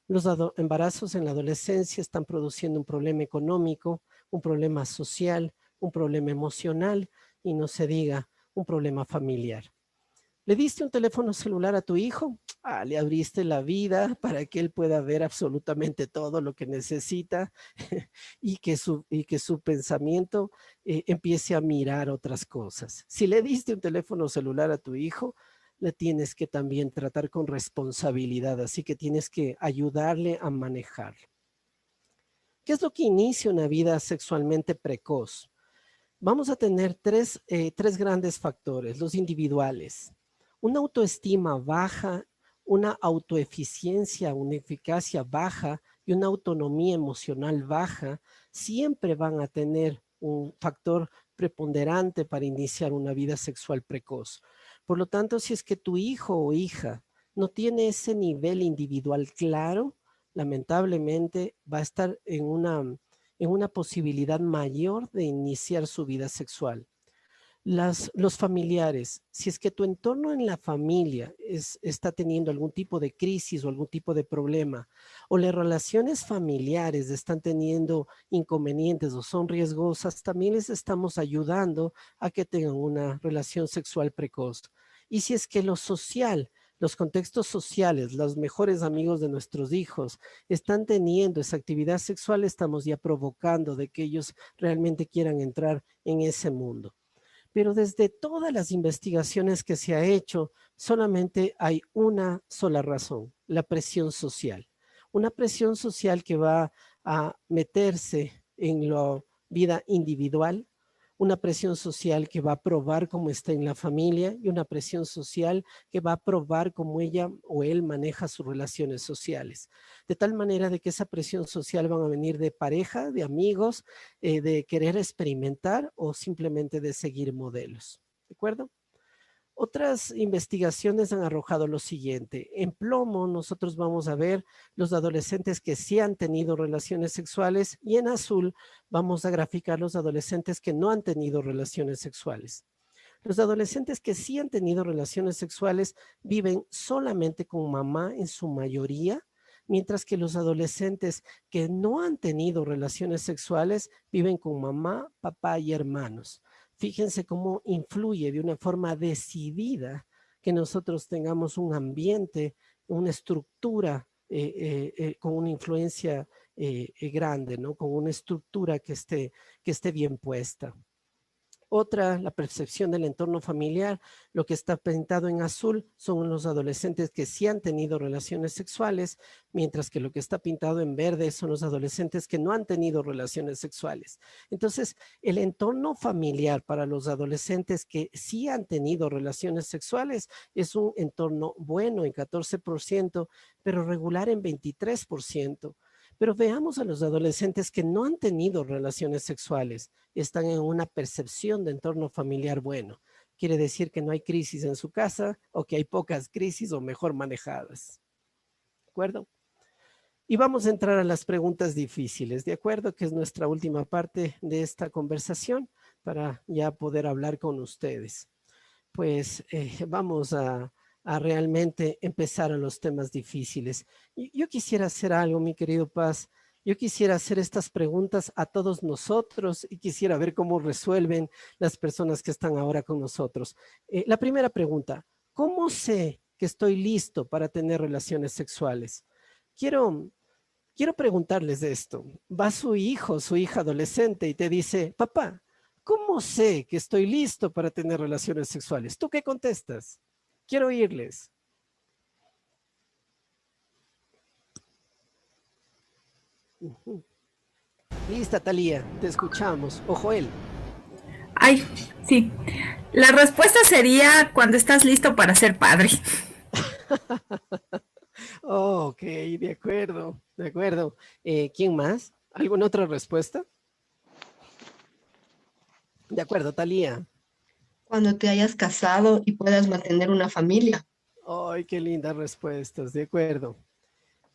Los embarazos en la adolescencia están produciendo un problema económico, un problema social, un problema emocional y no se diga un problema familiar. ¿Le diste un teléfono celular a tu hijo? Le abriste la vida para que él pueda ver absolutamente todo lo que necesita y que su pensamiento empiece a mirar otras cosas. Si le diste un teléfono celular a tu hijo, le tienes que también tratar con responsabilidad, así que tienes que ayudarle a manejarlo. ¿Qué es lo que inicia una vida sexualmente precoz? Vamos a tener tres grandes factores, los individuales. Una autoestima baja, una autoeficiencia, una eficacia baja y una autonomía emocional baja siempre van a tener un factor preponderante para iniciar una vida sexual precoz. Por lo tanto, si es que tu hijo o hija no tiene ese nivel individual claro, lamentablemente va a estar en una posibilidad mayor de iniciar su vida sexual. Los familiares, si es que tu entorno en la familia está teniendo algún tipo de crisis o algún tipo de problema, o las relaciones familiares están teniendo inconvenientes o son riesgosas, también les estamos ayudando a que tengan una relación sexual precoz. Y si es que lo social, los contextos sociales, los mejores amigos de nuestros hijos están teniendo esa actividad sexual, estamos ya provocando de que ellos realmente quieran entrar en ese mundo. Pero desde todas las investigaciones que se ha hecho, solamente hay una sola razón, la presión social. Una presión social que va a meterse en la vida individual, una presión social que va a probar cómo está en la familia y una presión social que va a probar cómo ella o él maneja sus relaciones sociales. De tal manera de que esa presión social van a venir de pareja, de amigos, de querer experimentar o simplemente de seguir modelos. ¿De acuerdo? Otras investigaciones han arrojado lo siguiente. En plomo nosotros vamos a ver los adolescentes que sí han tenido relaciones sexuales y en azul vamos a graficar los adolescentes que no han tenido relaciones sexuales. Los adolescentes que sí han tenido relaciones sexuales viven solamente con mamá en su mayoría, mientras que los adolescentes que no han tenido relaciones sexuales viven con mamá, papá y hermanos. Fíjense cómo influye de una forma decidida que nosotros tengamos un ambiente, una estructura con una influencia grande, ¿no? Con una estructura que esté bien puesta. Otra, la percepción del entorno familiar. Lo que está pintado en azul son los adolescentes que sí han tenido relaciones sexuales, mientras que lo que está pintado en verde son los adolescentes que no han tenido relaciones sexuales. Entonces, el entorno familiar para los adolescentes que sí han tenido relaciones sexuales es un entorno bueno en 14%, pero regular en 23%. Pero veamos a los adolescentes que no han tenido relaciones sexuales, están en una percepción de entorno familiar bueno. Quiere decir que no hay crisis en su casa o que hay pocas crisis o mejor manejadas. ¿De acuerdo? Y vamos a entrar a las preguntas difíciles, ¿de acuerdo? Que es nuestra última parte de esta conversación para ya poder hablar con ustedes. Pues vamos a realmente empezar a los temas difíciles. Yo quisiera hacer algo, mi querido Paz. Yo quisiera hacer estas preguntas a todos nosotros y quisiera ver cómo resuelven las personas que están ahora con nosotros. La primera pregunta, ¿cómo sé que estoy listo para tener relaciones sexuales? Quiero preguntarles esto. Va su hijo, su hija adolescente y te dice, papá, ¿cómo sé que estoy listo para tener relaciones sexuales? ¿Tú qué contestas? Quiero oírles. Lista, Talía, te escuchamos. O Joel. Ay, sí. La respuesta sería cuando estás listo para ser padre. Oh, ok, de acuerdo, de acuerdo. ¿Quién más? ¿Alguna otra respuesta? De acuerdo, Talía. Cuando te hayas casado y puedas mantener una familia. Ay, qué lindas respuestas, de acuerdo.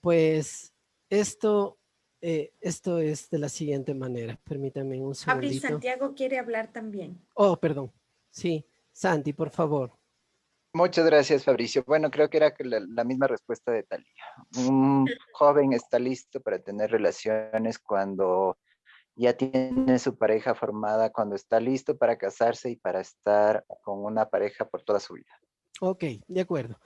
Pues esto es de la siguiente manera. Permítame un Fabri segundito. Santiago quiere hablar también. Oh, perdón. Sí, Santi, por favor. Muchas gracias, Fabricio. Bueno, creo que era la misma respuesta de Talía. Un joven está listo para tener relaciones cuando ya tiene su pareja formada cuando está listo para casarse y para estar con una pareja por toda su vida. Ok, de acuerdo.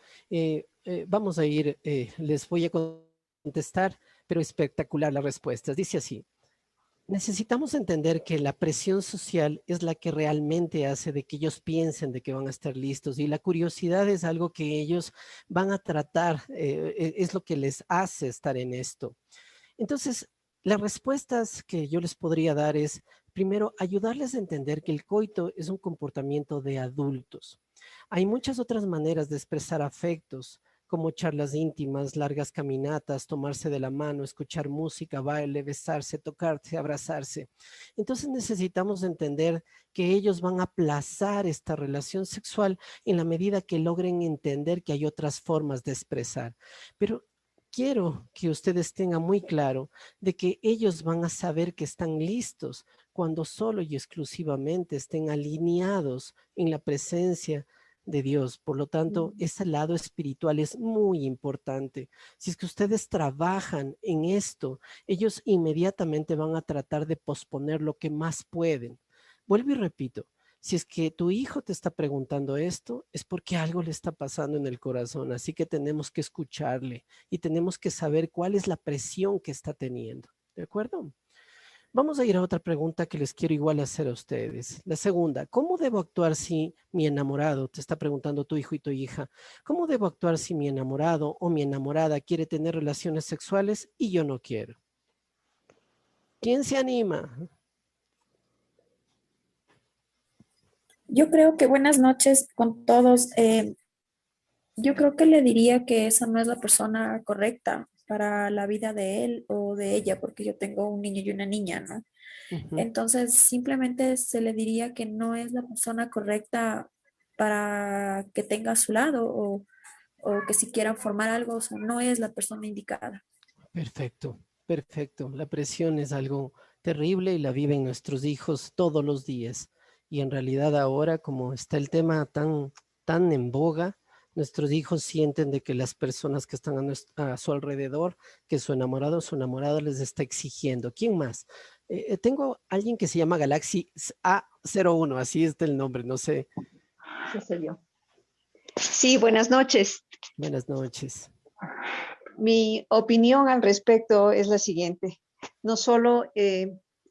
Vamos a ir, les voy a contestar, pero espectacular las respuestas. Dice así. Necesitamos entender que la presión social es la que realmente hace de que ellos piensen de que van a estar listos y la curiosidad es algo que ellos van a tratar, es lo que les hace estar en esto. Entonces, las respuestas que yo les podría dar es, primero, ayudarles a entender que el coito es un comportamiento de adultos. Hay muchas otras maneras de expresar afectos, como charlas íntimas, largas caminatas, tomarse de la mano, escuchar música, baile, besarse, tocarse, abrazarse. Entonces necesitamos entender que ellos van a aplazar esta relación sexual en la medida que logren entender que hay otras formas de expresar. Pero quiero que ustedes tengan muy claro de que ellos van a saber que están listos cuando solo y exclusivamente estén alineados en la presencia de Dios. Por lo tanto, ese lado espiritual es muy importante. Si es que ustedes trabajan en esto, ellos inmediatamente van a tratar de posponer lo que más pueden. Vuelvo y repito, si es que tu hijo te está preguntando esto, es porque algo le está pasando en el corazón, así que tenemos que escucharle y tenemos que saber cuál es la presión que está teniendo. ¿De acuerdo? Vamos a ir a otra pregunta que les quiero igual hacer a ustedes. La segunda, ¿cómo debo actuar si mi enamorado, te está preguntando tu hijo y tu hija, ¿cómo debo actuar si mi enamorado o mi enamorada quiere tener relaciones sexuales y yo no quiero? ¿Quién se anima? Yo creo que buenas noches con todos. Yo creo que le diría que esa no es la persona correcta para la vida de él o de ella, porque yo tengo un niño y una niña, ¿no? Ujú. Entonces, simplemente se le diría que no es la persona correcta para que tenga a su lado o que si quieran formar algo, o sea, no es la persona indicada. Perfecto, perfecto. La presión es algo terrible y la viven nuestros hijos todos los días. Y en realidad ahora, como está el tema tan en boga, nuestros hijos sienten de que las personas que están a su alrededor, que su enamorado o su enamorada les está exigiendo. ¿Quién más? Tengo alguien que se llama Galaxy A01, así está el nombre, no sé. Sí, soy yo. Sí, buenas noches. Buenas noches. Mi opinión al respecto es la siguiente. No solo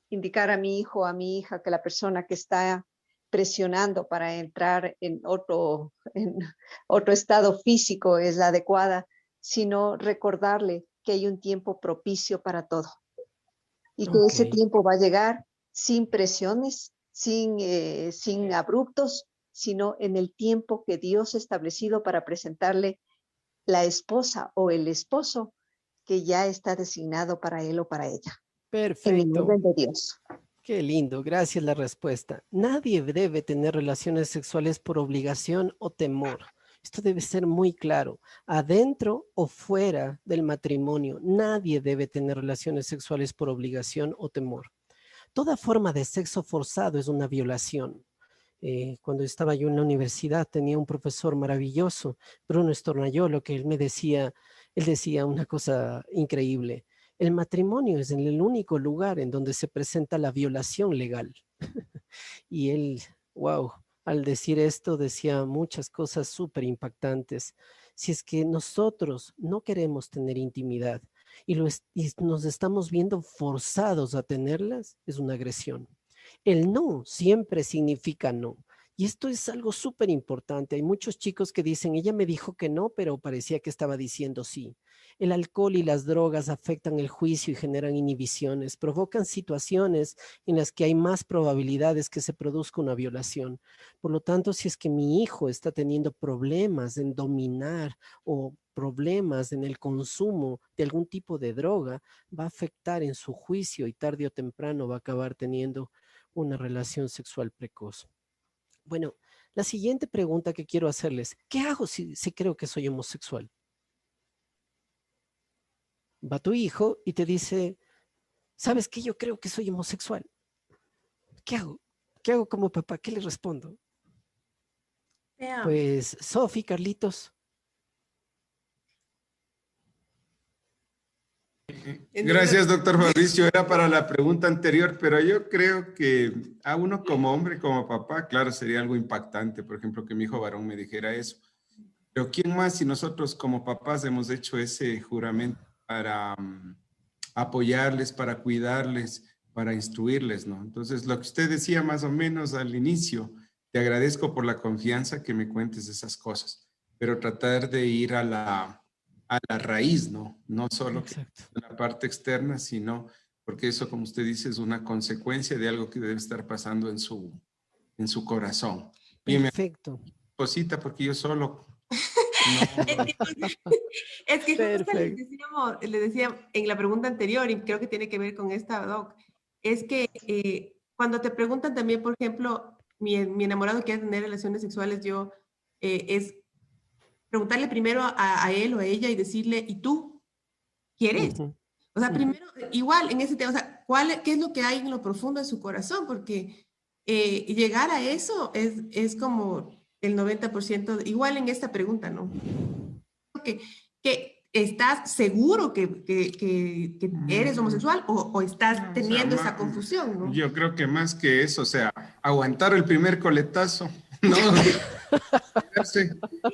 indicar a mi hijo o a mi hija que la persona que está presionando para entrar en otro estado físico es la adecuada, sino recordarle que hay un tiempo propicio para todo y que Ok, ese tiempo va a llegar sin presiones, sin abruptos, sino en el tiempo que Dios ha establecido para presentarle la esposa o el esposo que ya está designado para él o para ella, en el perfecto. orden de Dios. Qué lindo, gracias la respuesta. Nadie debe tener relaciones sexuales por obligación o temor. Esto debe ser muy claro. Adentro o fuera del matrimonio, nadie debe tener relaciones sexuales por obligación o temor. Toda forma de sexo forzado es una violación. Cuando estaba yo en la universidad tenía un profesor maravilloso, Bruno Stornayolo, que él decía una cosa increíble. El matrimonio es el único lugar en donde se presenta la violación legal. Y él, wow, al decir esto decía muchas cosas súper impactantes. Si es que nosotros no queremos tener intimidad y nos estamos viendo forzados a tenerlas, es una agresión. El no siempre significa no. Y esto es algo súper importante. Hay muchos chicos que dicen, ella me dijo que no, pero parecía que estaba diciendo sí. El alcohol y las drogas afectan el juicio y generan inhibiciones, provocan situaciones en las que hay más probabilidades que se produzca una violación. Por lo tanto, si es que mi hijo está teniendo problemas en dominar o problemas en el consumo de algún tipo de droga, va a afectar en su juicio y tarde o temprano va a acabar teniendo una relación sexual precoz. Bueno, la siguiente pregunta que quiero hacerles, ¿qué hago si creo que soy homosexual? Va tu hijo y te dice, ¿sabes qué? Yo creo que soy homosexual. ¿Qué hago? ¿Qué hago como papá? ¿Qué le respondo? Vea, Pues, Sofi, Carlitos. Gracias, doctor Fabricio. Era para la pregunta anterior, pero yo creo que a uno como hombre, como papá, claro, sería algo impactante, por ejemplo, que mi hijo varón me dijera eso. Pero ¿quién más si nosotros como papás hemos hecho ese juramento para apoyarles, para cuidarles, para instruirles, ¿no? Entonces, lo que usted decía más o menos al inicio, te agradezco por la confianza que me cuentes esas cosas, pero tratar de ir a la raíz, ¿no? No solo que la parte externa, sino porque eso, como usted dice, es una consecuencia de algo que debe estar pasando en su corazón. Perfecto. Cosita, porque yo solo... Es que justo le decía en la pregunta anterior, y creo que tiene que ver con esta, Doc, es que cuando te preguntan también, por ejemplo, mi enamorado quiere tener relaciones sexuales, yo es preguntarle primero a él o a ella y decirle, ¿y tú? ¿Quieres? O sea, primero, igual en ese tema, o sea, ¿qué es lo que hay en lo profundo de su corazón? Porque llegar a eso es como el 90%, igual en esta pregunta, ¿no? Que ¿estás seguro que eres homosexual o estás teniendo esa confusión, ¿no? Yo creo que más que eso, o sea, aguantar el primer coletazo, ¿no?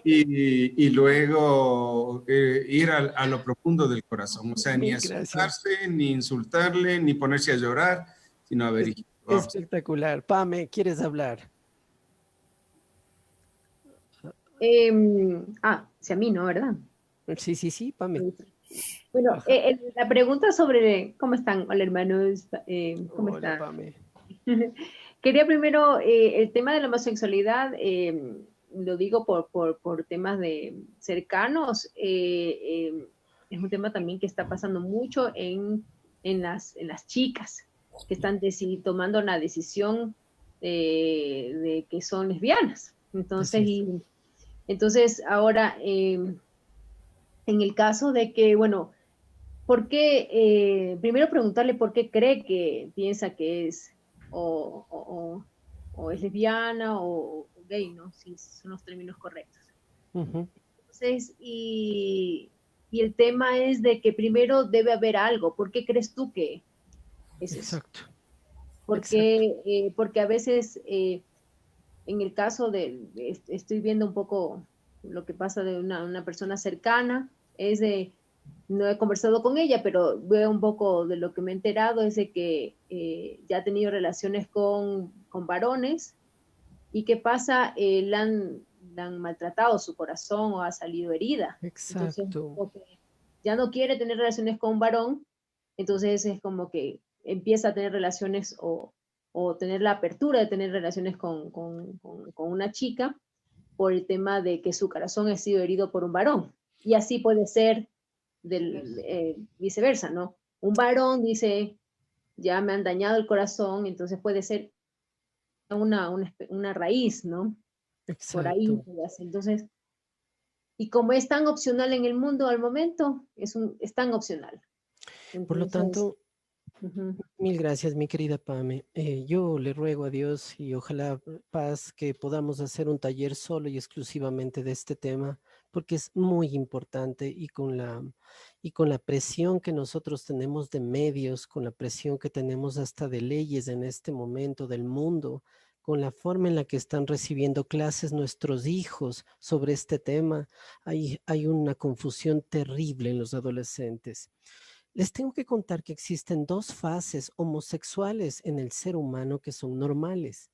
y luego ir a lo profundo del corazón, o sea, ni asustarse, ni insultarle, ni ponerse a llorar, sino a ver. Espectacular. Pame, ¿quieres hablar? Si a mí no, ¿verdad? Sí, Pame. Bueno, la pregunta sobre cómo están, hola hermanos, ¿cómo están? Pame. Quería primero, el tema de la homosexualidad, lo digo por temas de cercanos, es un tema también que está pasando mucho en las chicas que están tomando la decisión de que son lesbianas. Entonces ahora, en el caso de que, bueno, ¿por qué? Primero preguntarle por qué cree que piensa que es o es lesbiana o gay, ¿no? Si son los términos correctos. Entonces, y el tema es de que primero debe haber algo. ¿Por qué crees tú que es eso? Porque a veces, en el caso estoy viendo un poco lo que pasa de una persona cercana, es de, no he conversado con ella, pero veo un poco de lo que me he enterado, es de que ya ha tenido relaciones con varones, y qué pasa, le han maltratado su corazón o ha salido herida. Exacto. Entonces, ya no quiere tener relaciones con un varón, entonces es como que empieza a tener relaciones o tener la apertura de tener relaciones con una chica por el tema de que su corazón ha sido herido por un varón. Y así puede ser viceversa, ¿no? Un varón dice, ya me han dañado el corazón, entonces puede ser una raíz, ¿no? Exacto. Por ahí. Entonces, y como es tan opcional en el mundo al momento, es tan opcional. Entonces, por lo tanto, mil gracias, mi querida Pame. Yo le ruego a Dios y ojalá, Paz, que podamos hacer un taller solo y exclusivamente de este tema, porque es muy importante y con la presión que nosotros tenemos de medios, con la presión que tenemos hasta de leyes en este momento del mundo, con la forma en la que están recibiendo clases nuestros hijos sobre este tema, hay una confusión terrible en los adolescentes. Les tengo que contar que existen dos fases homosexuales en el ser humano que son normales.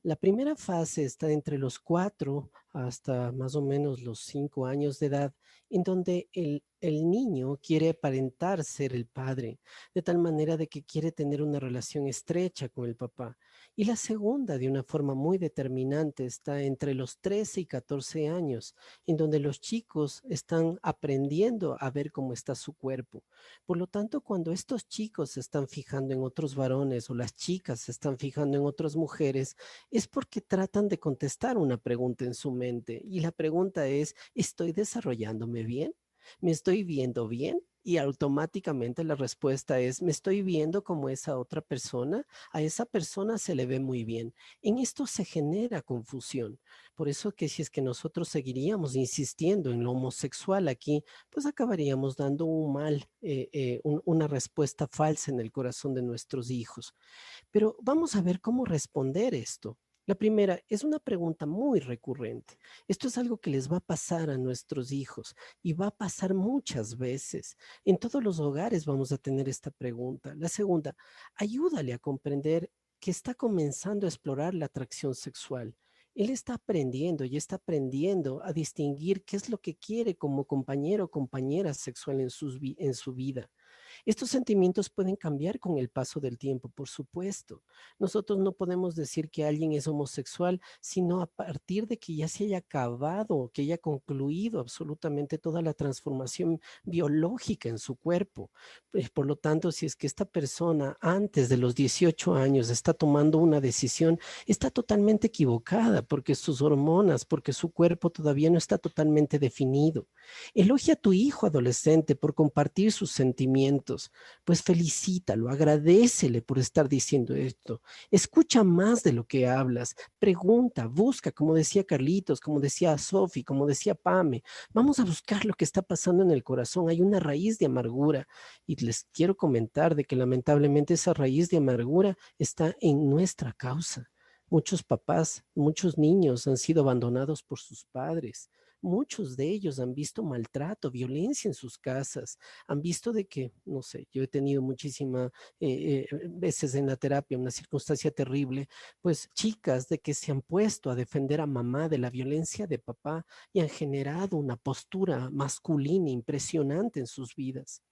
La primera fase está entre los 4 hasta más o menos los 5 años de edad, en donde el niño quiere aparentar ser el padre, de tal manera de que quiere tener una relación estrecha con el papá. Y la segunda, de una forma muy determinante, está entre los 13 y 14 años, en donde los chicos están aprendiendo a ver cómo está su cuerpo. Por lo tanto, cuando estos chicos se están fijando en otros varones o las chicas se están fijando en otras mujeres, es porque tratan de contestar una pregunta en su mente. Y la pregunta es, ¿estoy desarrollándome bien? ¿Me estoy viendo bien? Y automáticamente la respuesta es, me estoy viendo como esa otra persona, a esa persona se le ve muy bien. En esto se genera confusión. Por eso que si es que nosotros seguiríamos insistiendo en lo homosexual aquí, pues acabaríamos dando una respuesta falsa en el corazón de nuestros hijos. Pero vamos a ver cómo responder esto. La primera es una pregunta muy recurrente. Esto es algo que les va a pasar a nuestros hijos y va a pasar muchas veces. En todos los hogares vamos a tener esta pregunta. La segunda, ayúdale a comprender que está comenzando a explorar la atracción sexual. Él está aprendiendo y está aprendiendo a distinguir qué es lo que quiere como compañero o compañera sexual en su vida. Estos sentimientos pueden cambiar con el paso del tiempo, por supuesto. Nosotros no podemos decir que alguien es homosexual, sino a partir de que ya se haya acabado, que haya concluido absolutamente toda la transformación biológica en su cuerpo. Por lo tanto, si es que esta persona antes de los 18 años está tomando una decisión, está totalmente equivocada porque sus hormonas, porque su cuerpo todavía no está totalmente definido. Elogia a tu hijo adolescente por compartir sus sentimientos, pues felicítalo, agradécele por estar diciendo esto. Escucha más de lo que hablas, pregunta, busca, como decía Carlitos, como decía Sofi, como decía Pame. Vamos a buscar lo que está pasando en el corazón. Hay una raíz de amargura y les quiero comentar de que lamentablemente esa raíz de amargura está en nuestra causa. Muchos papás, muchos niños han sido abandonados por sus padres. Muchos de ellos han visto maltrato, violencia en sus casas, han visto de que, no sé, yo he tenido muchísimas veces en la terapia una circunstancia terrible, pues chicas de que se han puesto a defender a mamá de la violencia de papá y han generado una postura masculina impresionante en sus vidas.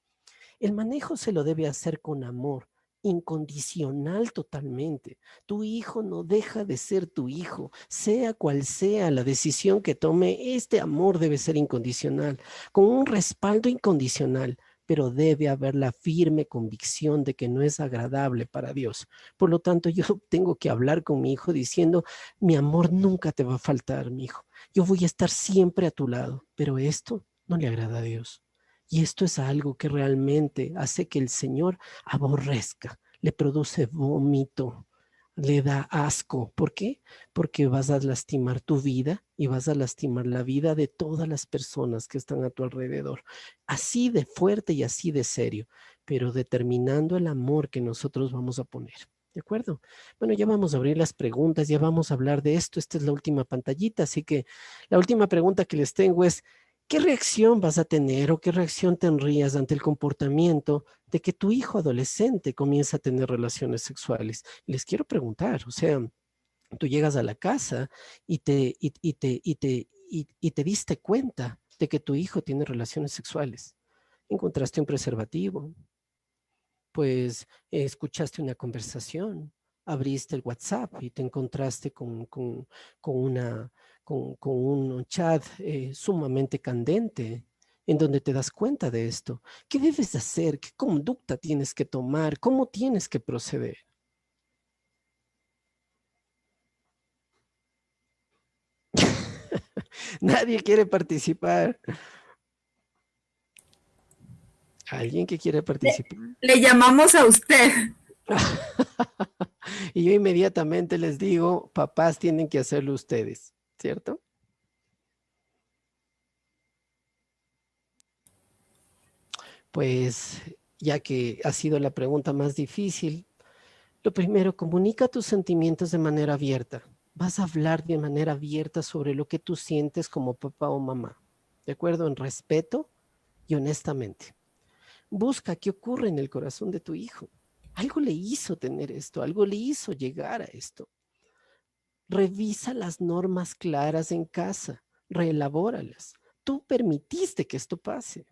El manejo se lo debe hacer con amor, incondicional totalmente. Tu hijo no deja de ser tu hijo, sea cual sea la decisión que tome, este amor debe ser incondicional, con un respaldo incondicional, pero debe haber la firme convicción de que no es agradable para Dios. Por lo tanto, yo tengo que hablar con mi hijo diciendo, mi amor nunca te va a faltar, mi hijo. Yo voy a estar siempre a tu lado, pero esto no le agrada a Dios. Y esto es algo que realmente hace que el Señor aborrezca, le produce vómito, le da asco. ¿Por qué? Porque vas a lastimar tu vida y vas a lastimar la vida de todas las personas que están a tu alrededor. Así de fuerte y así de serio, pero determinando el amor que nosotros vamos a poner. ¿De acuerdo? Bueno, ya vamos a abrir las preguntas, ya vamos a hablar de esto. Esta es la última pantallita, así que la última pregunta que les tengo es, ¿qué reacción vas a tener o qué reacción tendrías ante el comportamiento de que tu hijo adolescente comienza a tener relaciones sexuales? Les quiero preguntar, o sea, tú llegas a la casa y te diste cuenta de que tu hijo tiene relaciones sexuales. Encontraste un preservativo, pues escuchaste una conversación, abriste el WhatsApp y te encontraste con un chat sumamente candente en donde te das cuenta de esto. ¿Qué debes hacer? ¿Qué conducta tienes que tomar? ¿Cómo tienes que proceder? Nadie quiere participar. ¿Alguien que quiere participar? Le llamamos a usted. Y yo inmediatamente les digo, papás tienen que hacerlo ustedes, ¿cierto? Pues ya que ha sido la pregunta más difícil, lo primero, comunica tus sentimientos de manera abierta. Vas a hablar de manera abierta sobre lo que tú sientes como papá o mamá, ¿de acuerdo? En respeto y honestamente. Busca qué ocurre en el corazón de tu hijo. Algo le hizo tener esto, algo le hizo llegar a esto. Revisa las normas claras en casa, reelabóralas. Tú permitiste que esto pase.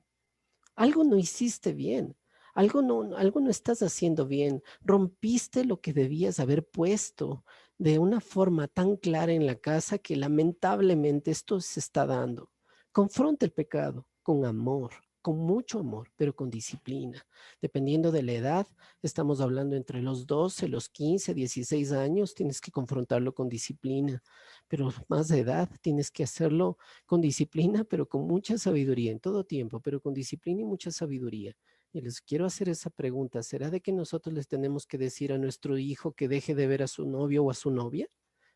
Algo no hiciste bien, algo no estás haciendo bien. Rompiste lo que debías haber puesto de una forma tan clara en la casa que lamentablemente esto se está dando. Confronta el pecado con amor, con mucho amor, pero con disciplina. Dependiendo de la edad, estamos hablando entre los 12, los 15, 16 años, tienes que confrontarlo con disciplina. pero más de edad tienes que hacerlo con disciplina, pero con mucha sabiduría, en todo tiempo, pero con disciplina y mucha sabiduría. Y les quiero hacer esa pregunta, ¿será de que nosotros les tenemos que decir a nuestro hijo que deje de ver a su novio o a su novia?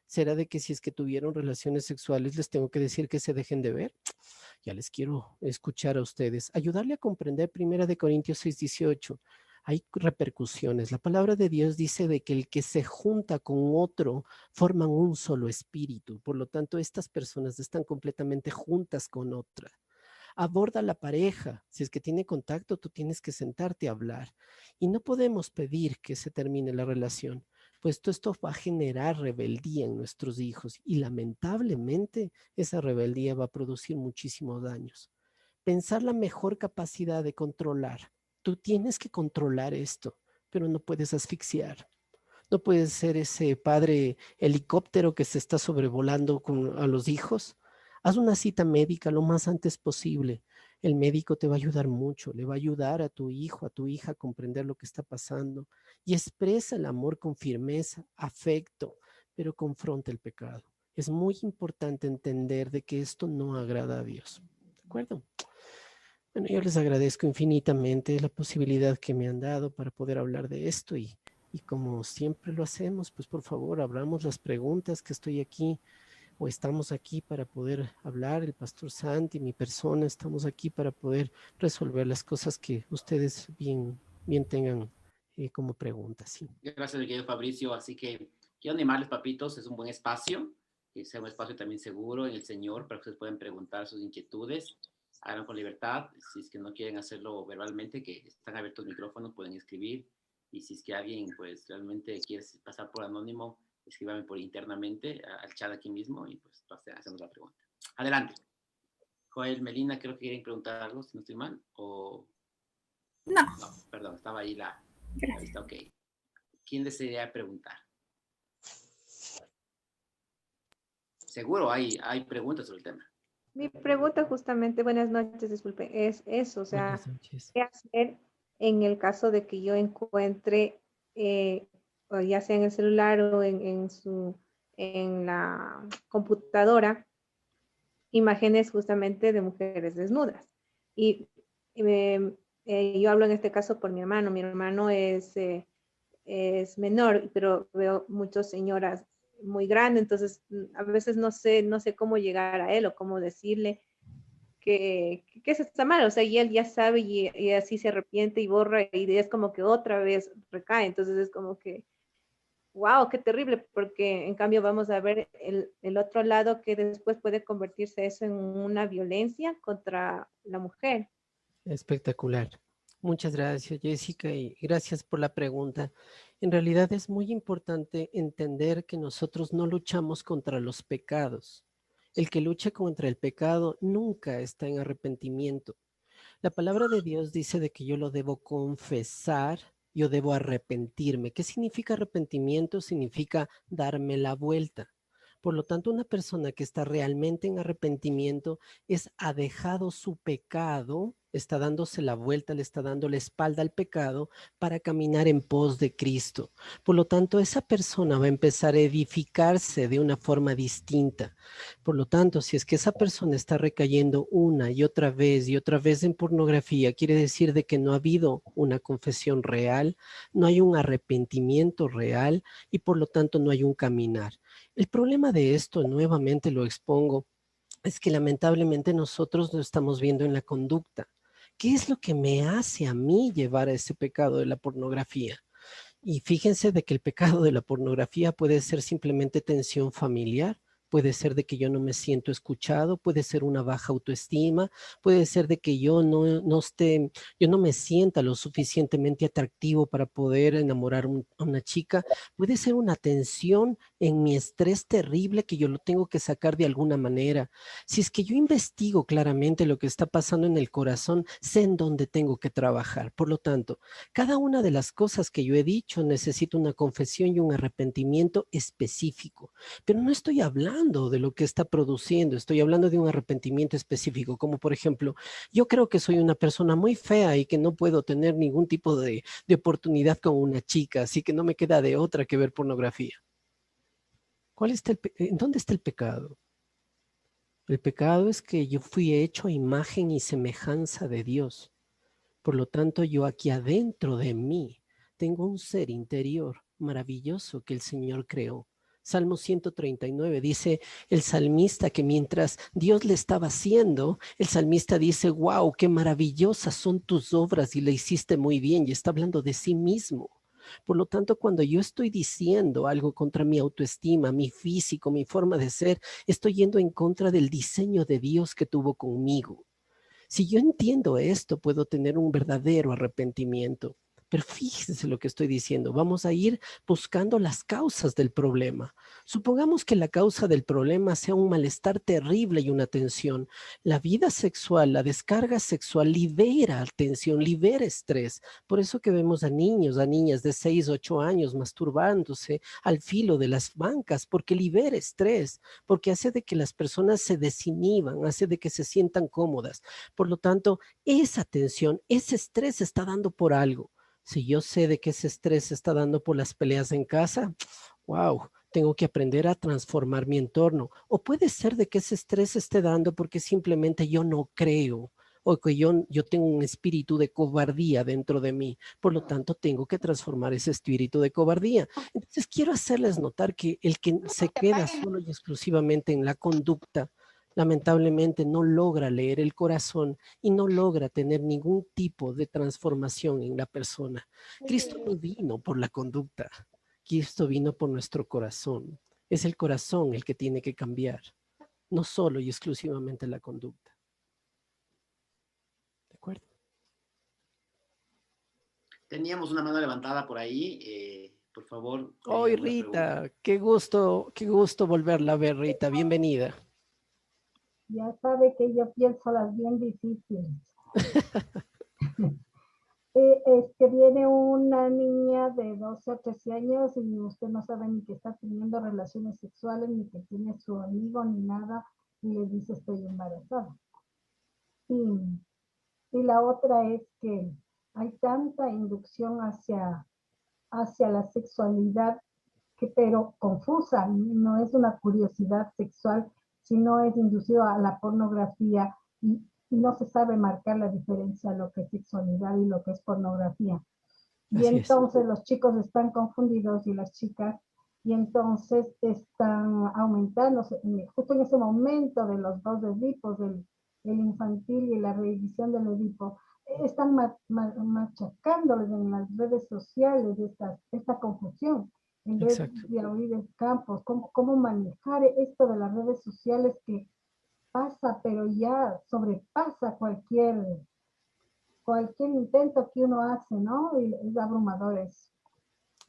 ¿Será de que si es que tuvieron relaciones sexuales les tengo que decir que se dejen de ver? Ya les quiero escuchar a ustedes. Ayudarle a comprender 1 Corintios 6:18. Hay repercusiones. La palabra de Dios dice de que el que se junta con otro forman un solo espíritu. Por lo tanto, estas personas están completamente juntas con otra. Aborda a la pareja. Si es que tiene contacto, tú tienes que sentarte a hablar. Y no podemos pedir que se termine la relación, puesto esto va a generar rebeldía en nuestros hijos y lamentablemente esa rebeldía va a producir muchísimos daños. Pensar la mejor capacidad de controlar. Tú tienes que controlar esto, pero no puedes asfixiar. No puedes ser ese padre helicóptero que se está sobrevolando a los hijos. Haz una cita médica lo más antes posible. El médico te va a ayudar mucho, le va a ayudar a tu hijo, a tu hija a comprender lo que está pasando y expresa el amor con firmeza, afecto, pero confronta el pecado. Es muy importante entender de que esto no agrada a Dios. ¿De acuerdo? Bueno, yo les agradezco infinitamente la posibilidad que me han dado para poder hablar de esto y como siempre lo hacemos, pues por favor, abramos las preguntas que estoy aquí o estamos aquí para poder hablar, el pastor Santi, mi persona, estamos aquí para poder resolver las cosas que ustedes bien tengan como preguntas. ¿Sí? Gracias, mi querido Fabricio. Así que quiero animarles, papitos, es un buen espacio, que sea un espacio también seguro en el Señor para que ustedes puedan preguntar sus inquietudes. Hagan con libertad. Si es que no quieren hacerlo verbalmente, que están abiertos los micrófonos, pueden escribir. Y si es que alguien pues realmente quiere pasar por anónimo, escríbame por internamente al chat aquí mismo y pues hacemos la pregunta. Adelante. Joel, Melina, creo que quieren preguntar algo, si no estoy mal. O... No. No, perdón, estaba ahí la lista. Ok. ¿Quién desearía preguntar? Seguro hay preguntas sobre el tema. Mi pregunta justamente, buenas noches, disculpe, es eso, o sea, ¿qué hacer en el caso de que yo encuentre, o ya sea en el celular o en la computadora, imágenes justamente de mujeres desnudas? Y yo hablo en este caso por mi hermano es menor, pero veo muchas señoras muy grandes, entonces a veces no sé cómo llegar a él o cómo decirle que eso está mal, o sea, y él ya sabe y así se arrepiente y borra y es como que otra vez recae, entonces es como que, wow, qué terrible, porque en cambio vamos a ver el otro lado que después puede convertirse eso en una violencia contra la mujer. Espectacular. Muchas gracias, Jessica, y gracias por la pregunta. En realidad es muy importante entender que nosotros no luchamos contra los pecados. El que lucha contra el pecado nunca está en arrepentimiento. La palabra de Dios dice de que yo lo debo confesar, yo debo arrepentirme. ¿Qué significa arrepentimiento? Significa darme la vuelta. Por lo tanto, una persona que está realmente en arrepentimiento ha dejado su pecado, está dándose la vuelta, le está dando la espalda al pecado para caminar en pos de Cristo. Por lo tanto, esa persona va a empezar a edificarse de una forma distinta. Por lo tanto, si es que esa persona está recayendo una y otra vez en pornografía, quiere decir de que no ha habido una confesión real, no hay un arrepentimiento real y por lo tanto no hay un caminar. El problema de esto, nuevamente lo expongo, es que lamentablemente nosotros lo estamos viendo en la conducta. ¿Qué es lo que me hace a mí llevar a ese pecado de la pornografía? Y fíjense de que el pecado de la pornografía puede ser simplemente tensión familiar, puede ser de que yo no me siento escuchado, puede ser una baja autoestima, puede ser de que yo no me sienta lo suficientemente atractivo para poder enamorar a una chica, puede ser una tensión en mi estrés terrible que yo lo tengo que sacar de alguna manera. Si es que yo investigo claramente lo que está pasando en el corazón, sé en dónde tengo que trabajar. Por lo tanto, cada una de las cosas que yo he dicho necesita una confesión y un arrepentimiento específico, pero no estoy hablando de lo que está produciendo, estoy hablando de un arrepentimiento específico, como por ejemplo, yo creo que soy una persona muy fea y que no puedo tener ningún tipo de oportunidad con una chica, así que no me queda de otra que ver pornografía. ¿En dónde está el pecado? El pecado es que yo fui hecho a imagen y semejanza de Dios. Por lo tanto, yo aquí adentro de mí tengo un ser interior maravilloso que el Señor creó. Salmo 139 dice el salmista que mientras Dios le estaba haciendo, el salmista dice, wow, qué maravillosas son tus obras y le hiciste muy bien. Y está hablando de sí mismo. Por lo tanto, cuando yo estoy diciendo algo contra mi autoestima, mi físico, mi forma de ser, estoy yendo en contra del diseño de Dios que tuvo conmigo. Si yo entiendo esto, puedo tener un verdadero arrepentimiento. Pero fíjense lo que estoy diciendo. Vamos a ir buscando las causas del problema. Supongamos que la causa del problema sea un malestar terrible y una tensión. La vida sexual, la descarga sexual libera tensión, libera estrés. Por eso que vemos a niños, a niñas de 6, 8 años masturbándose al filo de las bancas, porque libera estrés, porque hace de que las personas se desinhiban, hace de que se sientan cómodas. Por lo tanto, esa tensión, ese estrés se está dando por algo. Si yo sé de que ese estrés se está dando por las peleas en casa, wow, tengo que aprender a transformar mi entorno. O puede ser de que ese estrés se esté dando porque simplemente yo no creo o que yo tengo un espíritu de cobardía dentro de mí. Por lo tanto, tengo que transformar ese espíritu de cobardía. Entonces, quiero hacerles notar que el que se queda solo y exclusivamente en la conducta, lamentablemente no logra leer el corazón y no logra tener ningún tipo de transformación en la persona. Cristo no vino por la conducta, Cristo vino por nuestro corazón. Es el corazón el que tiene que cambiar, no solo y exclusivamente la conducta. ¿De acuerdo? Teníamos una mano levantada por ahí. Por favor. Hoy, Rita, qué gusto volverla a ver, Rita. Bienvenida. Ya sabe que yo pienso las bien difíciles. Es que viene una niña de 12 o 13 años y usted no sabe ni que está teniendo relaciones sexuales, ni que tiene su amigo, ni nada, y le dice estoy embarazada. Y la otra es que hay tanta inducción hacia la sexualidad, pero confusa, no es una curiosidad sexual, sino es inducido a la pornografía y no se sabe marcar la diferencia lo que es sexualidad y lo que es pornografía. Y entonces los chicos están confundidos y las chicas, y entonces están aumentando, justo en ese momento de los dos Edipos, el infantil y la reedición del Edipo, están machacándoles en las redes sociales esta confusión. En vez de abrir el campo, cómo manejar esto de las redes sociales que pasa, pero ya sobrepasa cualquier intento que uno hace, ¿no? Y es abrumador eso.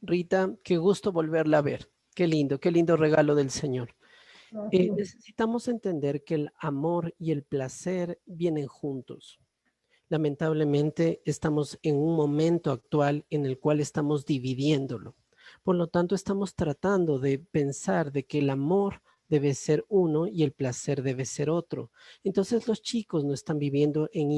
Rita, qué gusto volverla a ver. Qué lindo regalo del Señor. Necesitamos entender que el amor y el placer vienen juntos. Lamentablemente estamos en un momento actual en el cual estamos dividiéndolo. Por lo tanto, estamos tratando de pensar de que el amor debe ser uno y el placer debe ser otro. Entonces los chicos no están viviendo en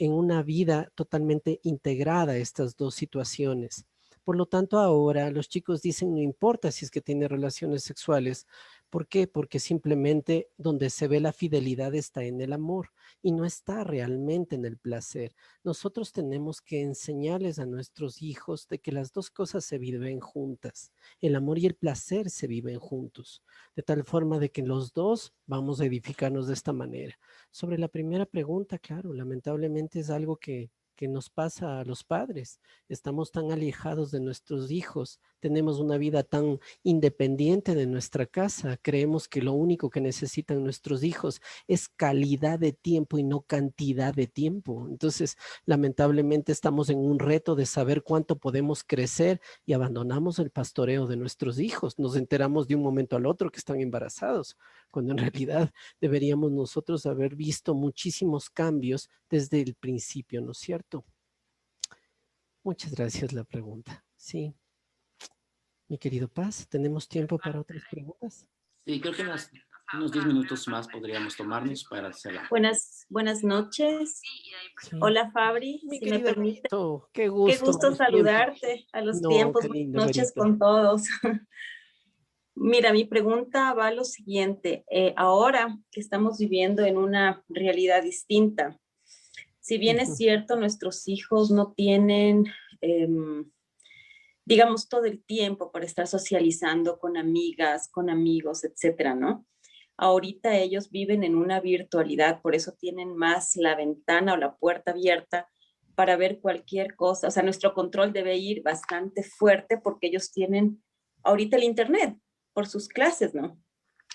una vida totalmente integrada estas dos situaciones. Por lo tanto, ahora los chicos dicen, no importa si es que tiene relaciones sexuales. ¿Por qué? Porque simplemente donde se ve la fidelidad está en el amor y no está realmente en el placer. Nosotros tenemos que enseñarles a nuestros hijos de que las dos cosas se viven juntas. El amor y el placer se viven juntos, de tal forma de que los dos vamos a edificarnos de esta manera. Sobre la primera pregunta, claro, lamentablemente es algo que nos pasa a los padres. Estamos tan alejados de nuestros hijos, tenemos una vida tan independiente de nuestra casa, creemos que lo único que necesitan nuestros hijos es calidad de tiempo y no cantidad de tiempo. Entonces, lamentablemente estamos en un reto de saber cuánto podemos crecer y abandonamos el pastoreo de nuestros hijos. Nos enteramos de un momento al otro que están embarazados, cuando en realidad deberíamos nosotros haber visto muchísimos cambios desde el principio, ¿no es cierto? Muchas gracias la pregunta. Sí. Mi querido Paz, ¿tenemos tiempo para otras preguntas? Sí, creo que unos 10 minutos más podríamos tomarnos para hacerla. Buenas noches. Sí. Hola Fabri, si me permite. Qué gusto saludarte a los tiempos. Buenas noches con todos. Mira, mi pregunta va a lo siguiente. Ahora que estamos viviendo en una realidad distinta, si bien es cierto, nuestros hijos no tienen, digamos, todo el tiempo para estar socializando con amigas, con amigos, etcétera, ¿no? Ahorita ellos viven en una virtualidad, por eso tienen más la ventana o la puerta abierta para ver cualquier cosa. O sea, nuestro control debe ir bastante fuerte porque ellos tienen ahorita el internet por sus clases, ¿no?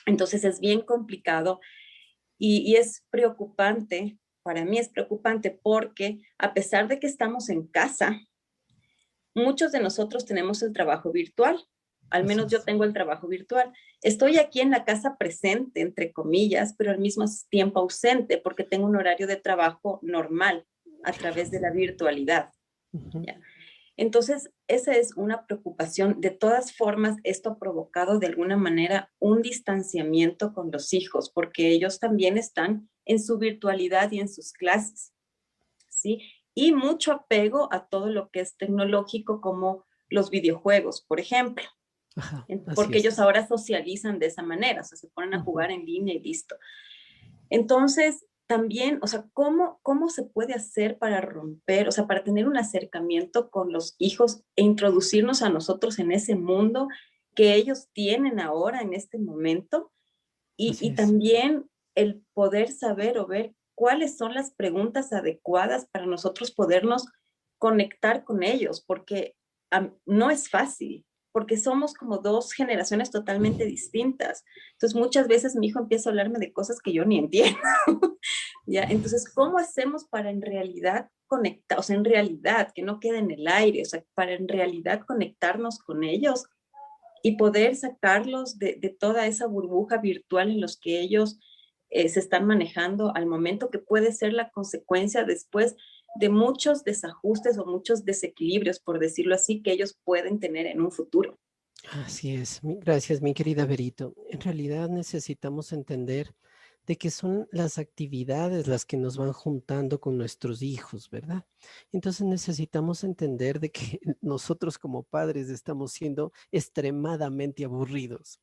Entonces es bien complicado y es preocupante, para mí es preocupante porque a pesar de que estamos en casa, muchos de nosotros tenemos el trabajo virtual. Al menos yo tengo el trabajo virtual. Estoy aquí en la casa presente, entre comillas, pero al mismo tiempo ausente porque tengo un horario de trabajo normal a través de la virtualidad. ¿Ya? Entonces, esa es una preocupación. De todas formas, esto ha provocado de alguna manera un distanciamiento con los hijos porque ellos también están en su virtualidad y en sus clases, ¿sí? Y mucho apego a todo lo que es tecnológico como los videojuegos, por ejemplo. Ajá, Porque ellos ahora socializan de esa manera, o sea, se ponen a jugar en línea y listo. Entonces, también, o sea, ¿cómo se puede hacer para romper, o sea, para tener un acercamiento con los hijos e introducirnos a nosotros en ese mundo que ellos tienen ahora en este momento? Y también el poder saber o ver cuáles son las preguntas adecuadas para nosotros podernos conectar con ellos, porque no es fácil, porque somos como dos generaciones totalmente distintas. Entonces, muchas veces mi hijo empieza a hablarme de cosas que yo ni entiendo. ¿Ya? Entonces, ¿cómo hacemos para en realidad conectar, o sea, en realidad, que no quede en el aire, o sea, para en realidad conectarnos con ellos y poder sacarlos de toda esa burbuja virtual en los que ellos se están manejando al momento, que puede ser la consecuencia después de muchos desajustes o muchos desequilibrios, por decirlo así, que ellos pueden tener en un futuro? Así es. Gracias, mi querida Berito. En realidad necesitamos entender de que son las actividades las que nos van juntando con nuestros hijos, ¿verdad? Entonces necesitamos entender de que nosotros como padres estamos siendo extremadamente aburridos.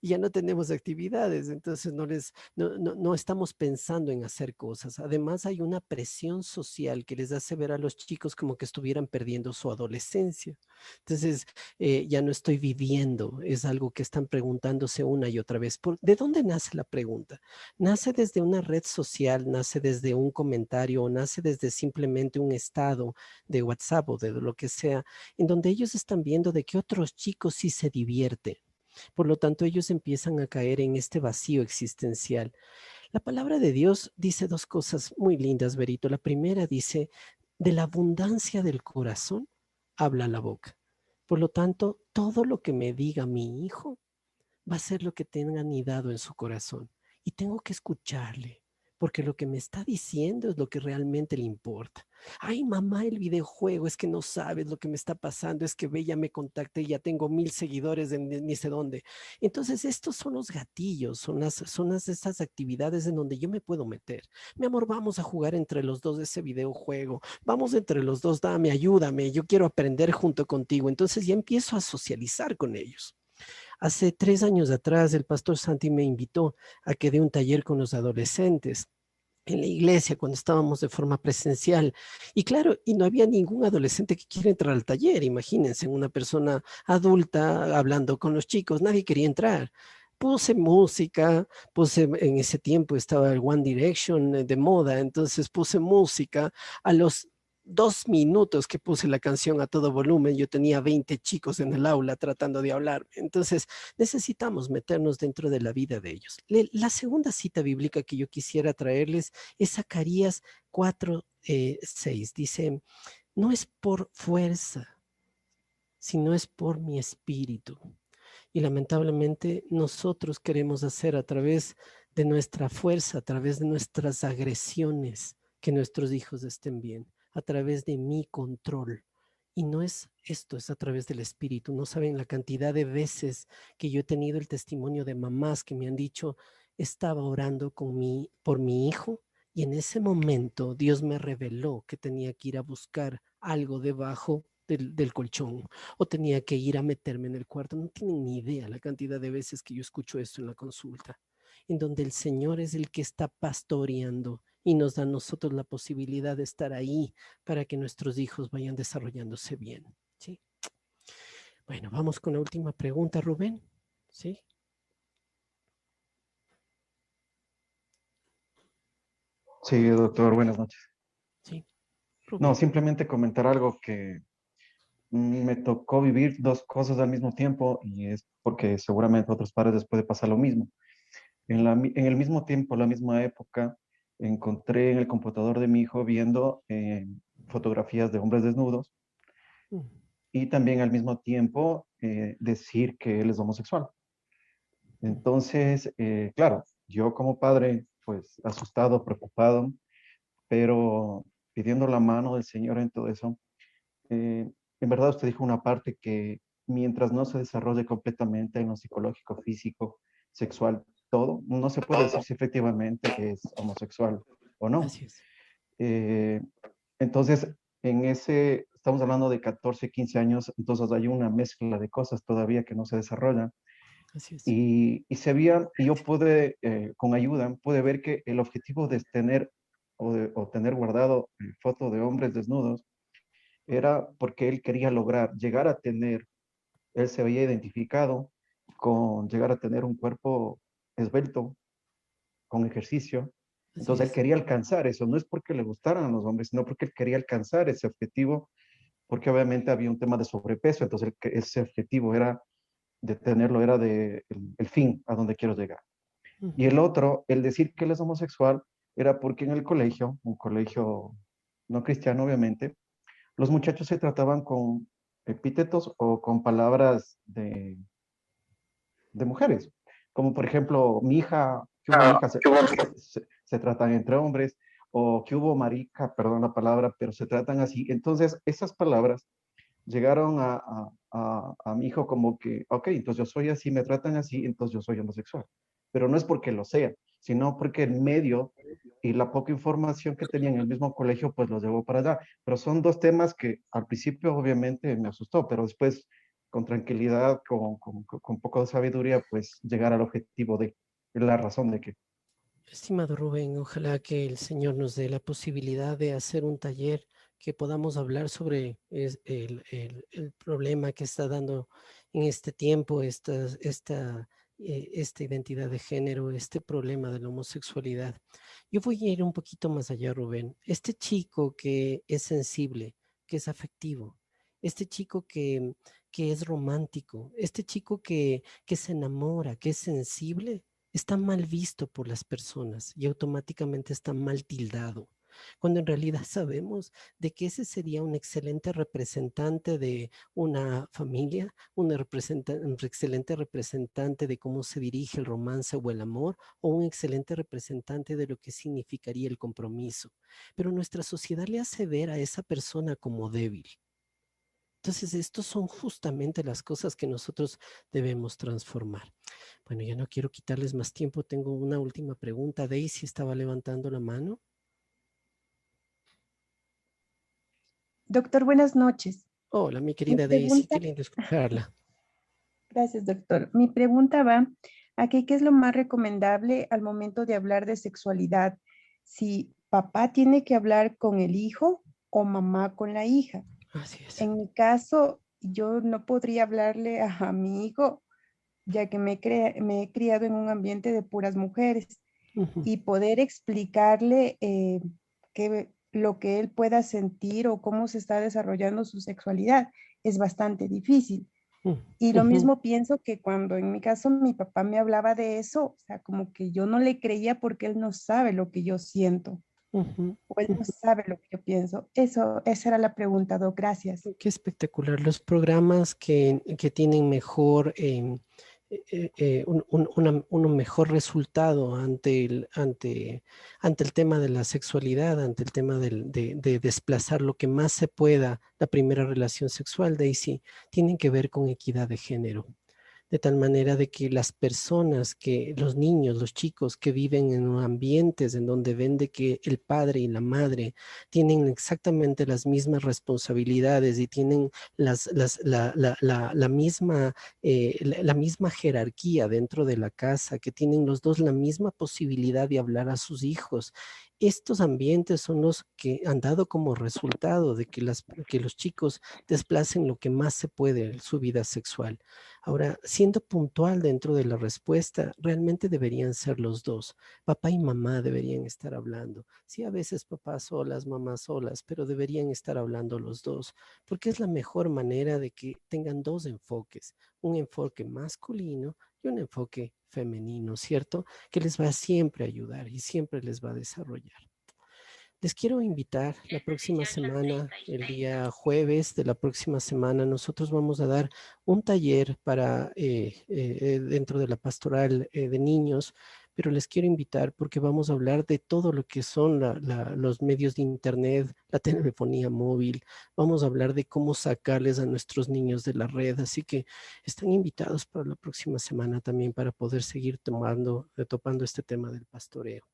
Y ya no tenemos actividades, entonces no estamos pensando en hacer cosas. Además, hay una presión social que les hace ver a los chicos como que estuvieran perdiendo su adolescencia. Entonces, ya no estoy viviendo, es algo que están preguntándose una y otra vez. ¿De dónde nace la pregunta? ¿Nace desde una red social, nace desde un comentario o nace desde simplemente un estado de WhatsApp o de lo que sea, en donde ellos están viendo de que otros chicos sí se divierten? Por lo tanto, ellos empiezan a caer en este vacío existencial. La palabra de Dios dice dos cosas muy lindas, Berito. La primera dice, de la abundancia del corazón habla la boca. Por lo tanto, todo lo que me diga mi hijo va a ser lo que tenga anidado en su corazón. Y tengo que escucharle, porque lo que me está diciendo es lo que realmente le importa. Ay, mamá, el videojuego, es que no sabes lo que me está pasando, es que ve, ya me contacté, ya tengo 1000 seguidores en ni sé dónde. Entonces, estos son los gatillos, son las estas actividades en donde yo me puedo meter. Mi amor, vamos a jugar entre los dos ese videojuego, vamos entre los dos, dame, ayúdame, yo quiero aprender junto contigo. Entonces ya empiezo a socializar con ellos. Hace 3 años atrás, el pastor Santi me invitó a que dé un taller con los adolescentes en la iglesia cuando estábamos de forma presencial. Y claro, y no había ningún adolescente que quiera entrar al taller. Imagínense, una persona adulta hablando con los chicos, nadie quería entrar. Puse música, en ese tiempo estaba el One Direction de moda, entonces puse música. A los 2 minutos que puse la canción a todo volumen, yo tenía 20 chicos en el aula tratando de hablar. Entonces, necesitamos meternos dentro de la vida de ellos. La segunda cita bíblica que yo quisiera traerles es Zacarías 4:6. Dice, no es por fuerza, sino es por mi espíritu. Y lamentablemente nosotros queremos hacer a través de nuestra fuerza, a través de nuestras agresiones, que nuestros hijos estén bien, a través de mi control. Y no es esto, es a través del espíritu. No saben la cantidad de veces que yo he tenido el testimonio de mamás que me han dicho, estaba orando por mi hijo y en ese momento Dios me reveló que tenía que ir a buscar algo debajo del colchón, o tenía que ir a meterme en el cuarto. No tienen ni idea la cantidad de veces que yo escucho esto en la consulta, en donde el Señor es el que está pastoreando y nos da a nosotros la posibilidad de estar ahí para que nuestros hijos vayan desarrollándose bien, ¿sí? Bueno, vamos con la última pregunta, Rubén, ¿sí? Sí, doctor, buenas noches. Sí. No, simplemente comentar algo que me tocó vivir dos cosas al mismo tiempo y es porque seguramente a otros padres les puede pasar lo mismo. En el mismo tiempo, la misma época, encontré en el computador de mi hijo viendo fotografías de hombres desnudos y también al mismo tiempo decir que él es homosexual. Entonces, claro, yo como padre, pues asustado, preocupado, pero pidiendo la mano del Señor en todo eso. En verdad usted dijo una parte que mientras no se desarrolle completamente en lo psicológico, físico, sexual, todo, no se puede decir si efectivamente es homosexual o no. Así es. Entonces, estamos hablando de 14, 15 años, entonces hay una mezcla de cosas todavía que no se desarrollan. Así es. Y yo pude, con ayuda, pude ver que el objetivo de tener o tener guardado fotos de hombres desnudos era porque él quería lograr llegar a tener, él se había identificado con llegar a tener un cuerpo esbelto, con ejercicio. Entonces él quería alcanzar eso, no es porque le gustaran a los hombres, sino porque él quería alcanzar ese objetivo, porque obviamente había un tema de sobrepeso, entonces ese objetivo era de tenerlo, era el fin a donde quiero llegar. Y el otro, el decir que él es homosexual, era porque en el colegio, un colegio no cristiano obviamente, los muchachos se trataban con epítetos o con palabras de mujeres, como por ejemplo, mi hija, que hubo mi hija, se tratan entre hombres, o que hubo marica, perdón la palabra, pero se tratan así. Entonces, esas palabras llegaron a mi hijo como que, ok, entonces yo soy así, me tratan así, entonces yo soy homosexual. Pero no es porque lo sea, sino porque el medio y la poca información que tenía en el mismo colegio, pues los llevó para allá. Pero son dos temas que al principio obviamente me asustó, pero después con tranquilidad, con poco de sabiduría, pues llegar al objetivo de la razón de que. Estimado Rubén, ojalá que el Señor nos dé la posibilidad de hacer un taller que podamos hablar sobre el problema que está dando en este tiempo esta identidad de género, este problema de la homosexualidad. Yo voy a ir un poquito más allá, Rubén. Este chico que es sensible, que es afectivo, este chico que es romántico, este chico que se enamora, que es sensible, está mal visto por las personas y automáticamente está mal tildado, cuando en realidad sabemos de que ese sería un excelente representante de una familia, un excelente representante de cómo se dirige el romance o el amor, o un excelente representante de lo que significaría el compromiso. Pero nuestra sociedad le hace ver a esa persona como débil. Entonces, estos son justamente las cosas que nosotros debemos transformar. Bueno, ya no quiero quitarles más tiempo. Tengo una última pregunta. Daisy estaba levantando la mano. Doctor, buenas noches. Hola, mi querida Daisy, qué lindo escucharla. Gracias, doctor. Mi pregunta va a que qué es lo más recomendable al momento de hablar de sexualidad. Si papá tiene que hablar con el hijo o mamá con la hija. Así es. En mi caso, yo no podría hablarle a mi hijo, ya que me he criado en un ambiente de puras mujeres, y poder explicarle lo que él pueda sentir o cómo se está desarrollando su sexualidad es bastante difícil. Y lo mismo pienso que cuando en mi caso mi papá me hablaba de eso, o sea, como que yo no le creía porque él no sabe lo que yo siento. O él no sabe lo que yo pienso. Esa era la pregunta, Doc. Gracias. Qué espectacular. Los programas que tienen mejor, un mejor resultado ante el tema de la sexualidad, ante el tema de desplazar lo que más se pueda la primera relación sexual, Daisy, tienen que ver con equidad de género. de tal manera de que las personas, que los niños, los chicos que viven en ambientes en donde ven de que el padre y la madre tienen exactamente las mismas responsabilidades y tienen la misma jerarquía dentro de la casa, que tienen los dos la misma posibilidad de hablar a sus hijos. Estos ambientes son los que han dado como resultado de que los chicos desplacen lo que más se puede en su vida sexual. Ahora, siendo puntual dentro de la respuesta, realmente deberían ser los dos. Papá y mamá deberían estar hablando. Sí, a veces papá solas, mamá solas, pero deberían estar hablando los dos, porque es la mejor manera de que tengan dos enfoques, un enfoque masculino y un enfoque femenino, ¿cierto? Que les va a siempre ayudar y siempre les va a desarrollar. Les quiero invitar la próxima semana, el día jueves de la próxima semana, nosotros vamos a dar un taller para dentro de la pastoral de niños, pero les quiero invitar porque vamos a hablar de todo lo que son los medios de internet, la telefonía móvil, vamos a hablar de cómo sacarles a nuestros niños de la red, así que están invitados para la próxima semana también para poder seguir topando este tema del pastoreo.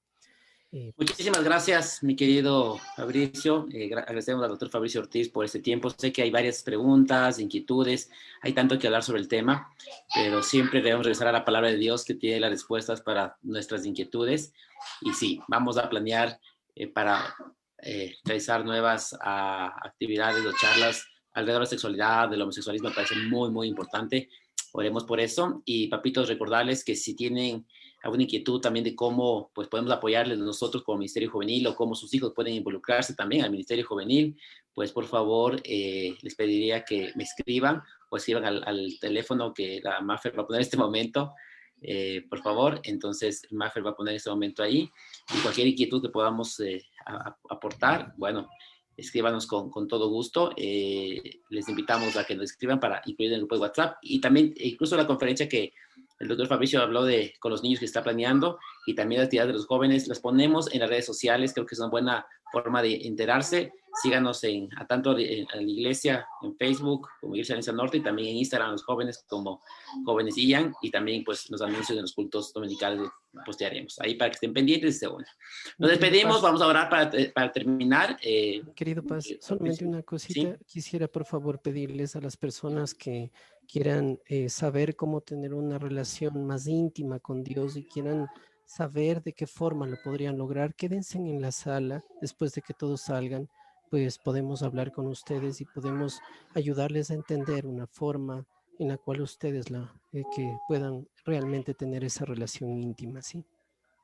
Muchísimas gracias, mi querido Fabricio. Agradecemos al doctor Fabricio Ortiz por este tiempo. Sé que hay varias preguntas, inquietudes, hay tanto que hablar sobre el tema, pero siempre debemos regresar a la palabra de Dios que tiene las respuestas para nuestras inquietudes. Y sí, vamos a planear para realizar nuevas actividades o charlas alrededor de la sexualidad, del homosexualismo. Me parece muy, muy importante. Oremos por eso. Y papitos, recordarles que si tienen alguna inquietud también de cómo pues, podemos apoyarles nosotros como Ministerio Juvenil o cómo sus hijos pueden involucrarse también al Ministerio Juvenil, pues por favor les pediría que me escriban o escriban al teléfono que la Maffer va a poner en este momento, por favor. Entonces Maffer va a poner en este momento ahí y cualquier inquietud que podamos aportar, bueno, escríbanos con todo gusto. Les invitamos a que nos escriban para incluir en el grupo de WhatsApp y también incluso la conferencia que el doctor Fabricio habló con los niños que está planeando y también las actividades de los jóvenes, las ponemos en las redes sociales, creo que es una buena forma de enterarse. Síganos tanto en la iglesia en Facebook como Iglesia Alianza Norte y también en Instagram los jóvenes como Jóvenes Ian y también pues los anuncios de los cultos dominicales postearemos ahí para que estén pendientes y se unan. Nos despedimos, vamos a orar para terminar. Querido Paz, solamente una cosita, ¿sí? Quisiera por favor pedirles a las personas que quieran saber cómo tener una relación más íntima con Dios y quieran saber de qué forma lo podrían lograr, quédense en la sala después de que todos salgan, pues podemos hablar con ustedes y podemos ayudarles a entender una forma en la cual ustedes que puedan realmente tener esa relación íntima, ¿sí?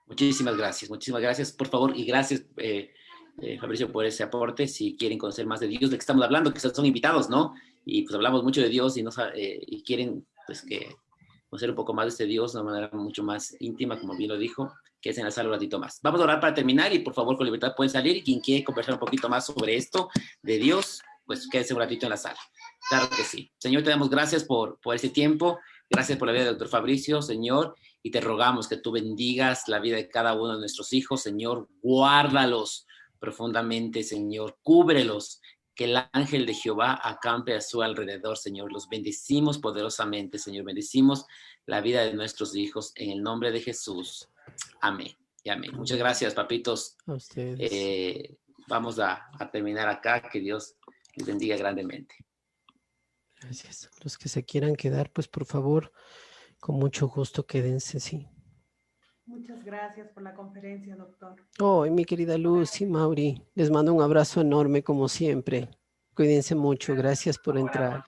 Muchísimas gracias, por favor, y gracias, Fabricio, por ese aporte. Si quieren conocer más de Dios, de que estamos hablando, que son invitados, ¿no? Y pues hablamos mucho de Dios y quieren, pues, que conocer un poco más de este Dios de una manera mucho más íntima, como bien lo dijo, que es en la sala un ratito más. Vamos a orar para terminar y por favor, con libertad pueden salir. Y quien quiere conversar un poquito más sobre esto de Dios, pues quédese un ratito en la sala. Claro que sí. Señor, te damos gracias por este tiempo. Gracias por la vida del doctor Fabricio, Señor, y te rogamos que tú bendigas la vida de cada uno de nuestros hijos, Señor. Guárdalos profundamente, Señor. Cúbrelos. Que el ángel de Jehová acampe a su alrededor, Señor. Los bendecimos poderosamente, Señor. Bendecimos la vida de nuestros hijos en el nombre de Jesús. Amén y amén. Muchas gracias, papitos. A ustedes. Vamos a terminar acá. Que Dios les bendiga grandemente. Gracias. Los que se quieran quedar, pues por favor, con mucho gusto quédense, sí. Muchas gracias por la conferencia, doctor. Oh, mi querida Luz y Mauri, les mando un abrazo enorme como siempre. Cuídense mucho. Gracias por entrar.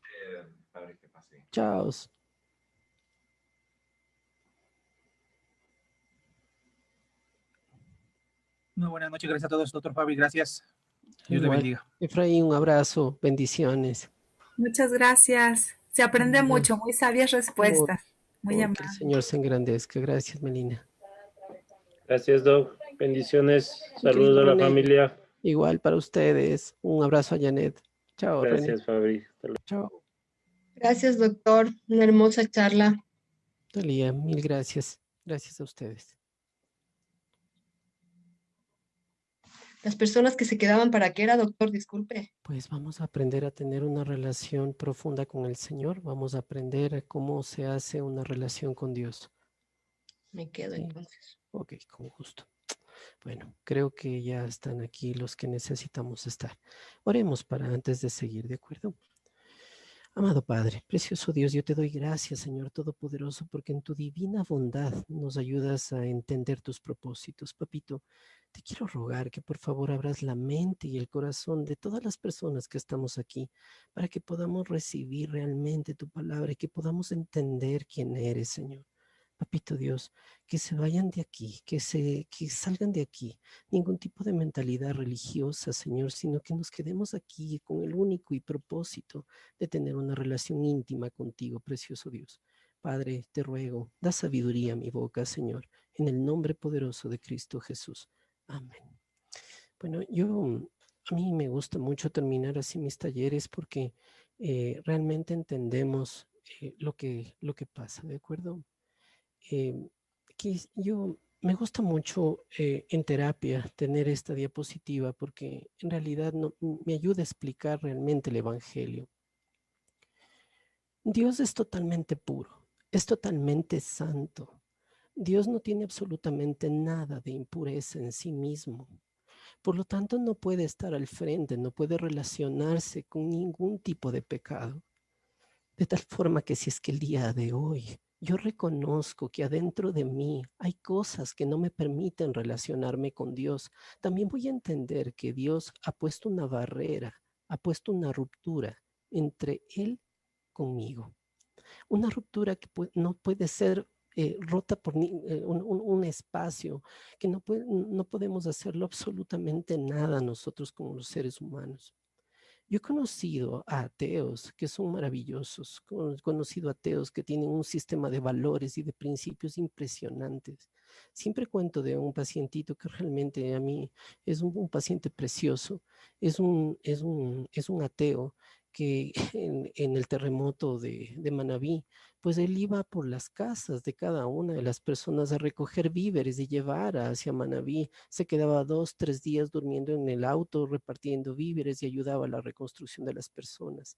Chao. Muy buenas noches, gracias a todos, doctor Fabi, gracias. Dios le bendiga. Efraín, un abrazo, bendiciones. Muchas gracias. Se aprende mucho, muy sabias respuestas. Muy amables. Que el Señor se engrandezca. Gracias, Melina. Gracias, Doc. Bendiciones. Saludos a la familia. Igual para ustedes. Un abrazo a Janet. Chao. Gracias, Fabi. Chao. Gracias, doctor. Una hermosa charla. Talía, mil gracias. Gracias a ustedes. Las personas que se quedaban, ¿para qué era, doctor? Disculpe. Pues vamos a aprender a tener una relación profunda con el Señor. Vamos a aprender cómo se hace una relación con Dios. Me quedo Sí. entonces. Ok, con gusto. Bueno, creo que ya están aquí los que necesitamos estar. Oremos para antes de seguir, ¿de acuerdo? Amado Padre, precioso Dios, yo te doy gracias, Señor Todopoderoso, porque en tu divina bondad nos ayudas a entender tus propósitos. Papito, te quiero rogar que por favor abras la mente y el corazón de todas las personas que estamos aquí para que podamos recibir realmente tu palabra y que podamos entender quién eres, Señor. Papito Dios, que se vayan de aquí, que salgan de aquí. Ningún tipo de mentalidad religiosa, Señor, sino que nos quedemos aquí con el único y propósito de tener una relación íntima contigo, precioso Dios. Padre, te ruego, da sabiduría a mi boca, Señor, en el nombre poderoso de Cristo Jesús. Amén. Bueno, a mí me gusta mucho terminar así mis talleres porque realmente entendemos lo que pasa, ¿de acuerdo? Me gusta mucho en terapia tener esta diapositiva porque en realidad me ayuda a explicar realmente el Evangelio. Dios es totalmente puro, es totalmente santo. Dios no tiene absolutamente nada de impureza en sí mismo. Por lo tanto, no puede estar al frente, no puede relacionarse con ningún tipo de pecado. De tal forma que si es que el día de hoy yo reconozco que adentro de mí hay cosas que no me permiten relacionarme con Dios, también voy a entender que Dios ha puesto una barrera, ha puesto una ruptura entre Él conmigo. Una ruptura que no puede ser rota por un espacio, que no podemos hacerlo absolutamente nada nosotros como los seres humanos. Yo he conocido a ateos que son maravillosos, he conocido a ateos que tienen un sistema de valores y de principios impresionantes. Siempre cuento de un pacientito que realmente a mí es un paciente precioso, es un ateo que en el terremoto de Manabí, pues él iba por las casas de cada una de las personas a recoger víveres y llevar hacia Manabí. Se quedaba 2, 3 días durmiendo en el auto, repartiendo víveres y ayudaba a la reconstrucción de las personas.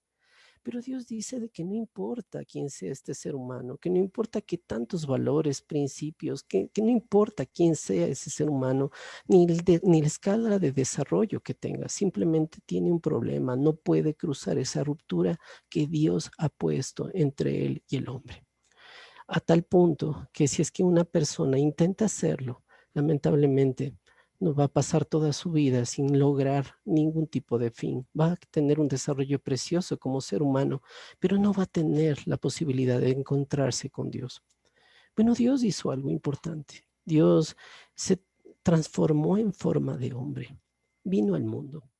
Pero Dios dice de que no importa quién sea este ser humano, que no importa qué tantos valores, principios, que no importa quién sea ese ser humano, ni la escala de desarrollo que tenga, simplemente tiene un problema, no puede cruzar esa ruptura que Dios ha puesto entre él y el hombre. A tal punto que si es que una persona intenta hacerlo, lamentablemente, no va a pasar toda su vida sin lograr ningún tipo de fin. Va a tener un desarrollo precioso como ser humano, pero no va a tener la posibilidad de encontrarse con Dios. Bueno, Dios hizo algo importante. Dios se transformó en forma de hombre. Vino al mundo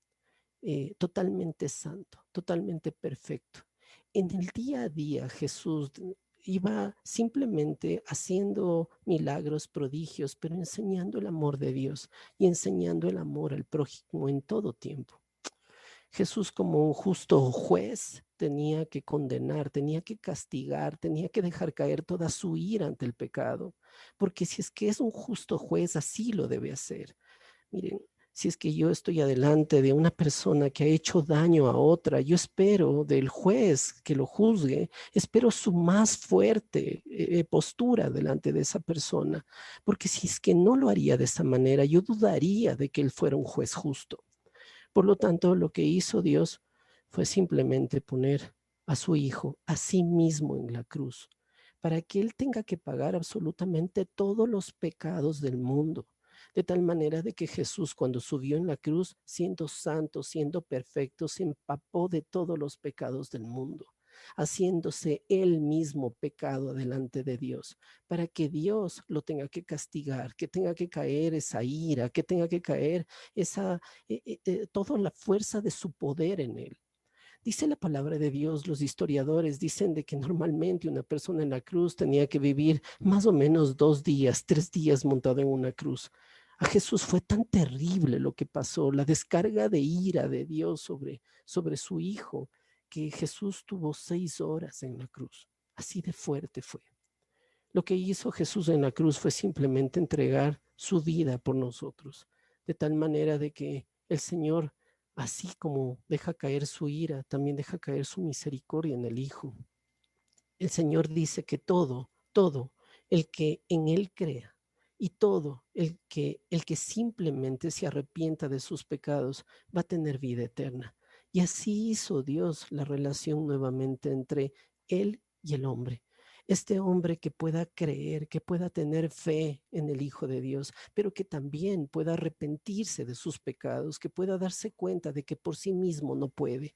totalmente santo, totalmente perfecto. En el día a día Jesús iba simplemente haciendo milagros, prodigios, pero enseñando el amor de Dios y enseñando el amor al prójimo en todo tiempo. Jesús, como un justo juez, tenía que condenar, tenía que castigar, tenía que dejar caer toda su ira ante el pecado, porque si es que es un justo juez, así lo debe hacer. Miren, si es que yo estoy adelante de una persona que ha hecho daño a otra, yo espero del juez que lo juzgue, espero su más fuerte postura delante de esa persona, porque si es que no lo haría de esa manera, yo dudaría de que él fuera un juez justo. Por lo tanto, lo que hizo Dios fue simplemente poner a su hijo a sí mismo en la cruz, para que él tenga que pagar absolutamente todos los pecados del mundo. De tal manera de que Jesús, cuando subió en la cruz, siendo santo, siendo perfecto, se empapó de todos los pecados del mundo, haciéndose él mismo pecado delante de Dios, para que Dios lo tenga que castigar, que tenga que caer esa ira, que tenga que caer toda la fuerza de su poder en él. Dice la palabra de Dios, los historiadores dicen de que normalmente una persona en la cruz tenía que vivir más o menos 2 días, 3 días montado en una cruz. A Jesús fue tan terrible lo que pasó, la descarga de ira de Dios sobre su hijo, que Jesús tuvo 6 horas en la cruz. Así de fuerte fue. Lo que hizo Jesús en la cruz fue simplemente entregar su vida por nosotros. de tal manera de que el Señor, así como deja caer su ira, también deja caer su misericordia en el Hijo. El Señor dice que todo el que en Él crea y todo el que simplemente se arrepienta de sus pecados va a tener vida eterna. Y así hizo Dios la relación nuevamente entre Él y el hombre. Este hombre que pueda creer, que pueda tener fe en el Hijo de Dios, pero que también pueda arrepentirse de sus pecados, que pueda darse cuenta de que por sí mismo no puede.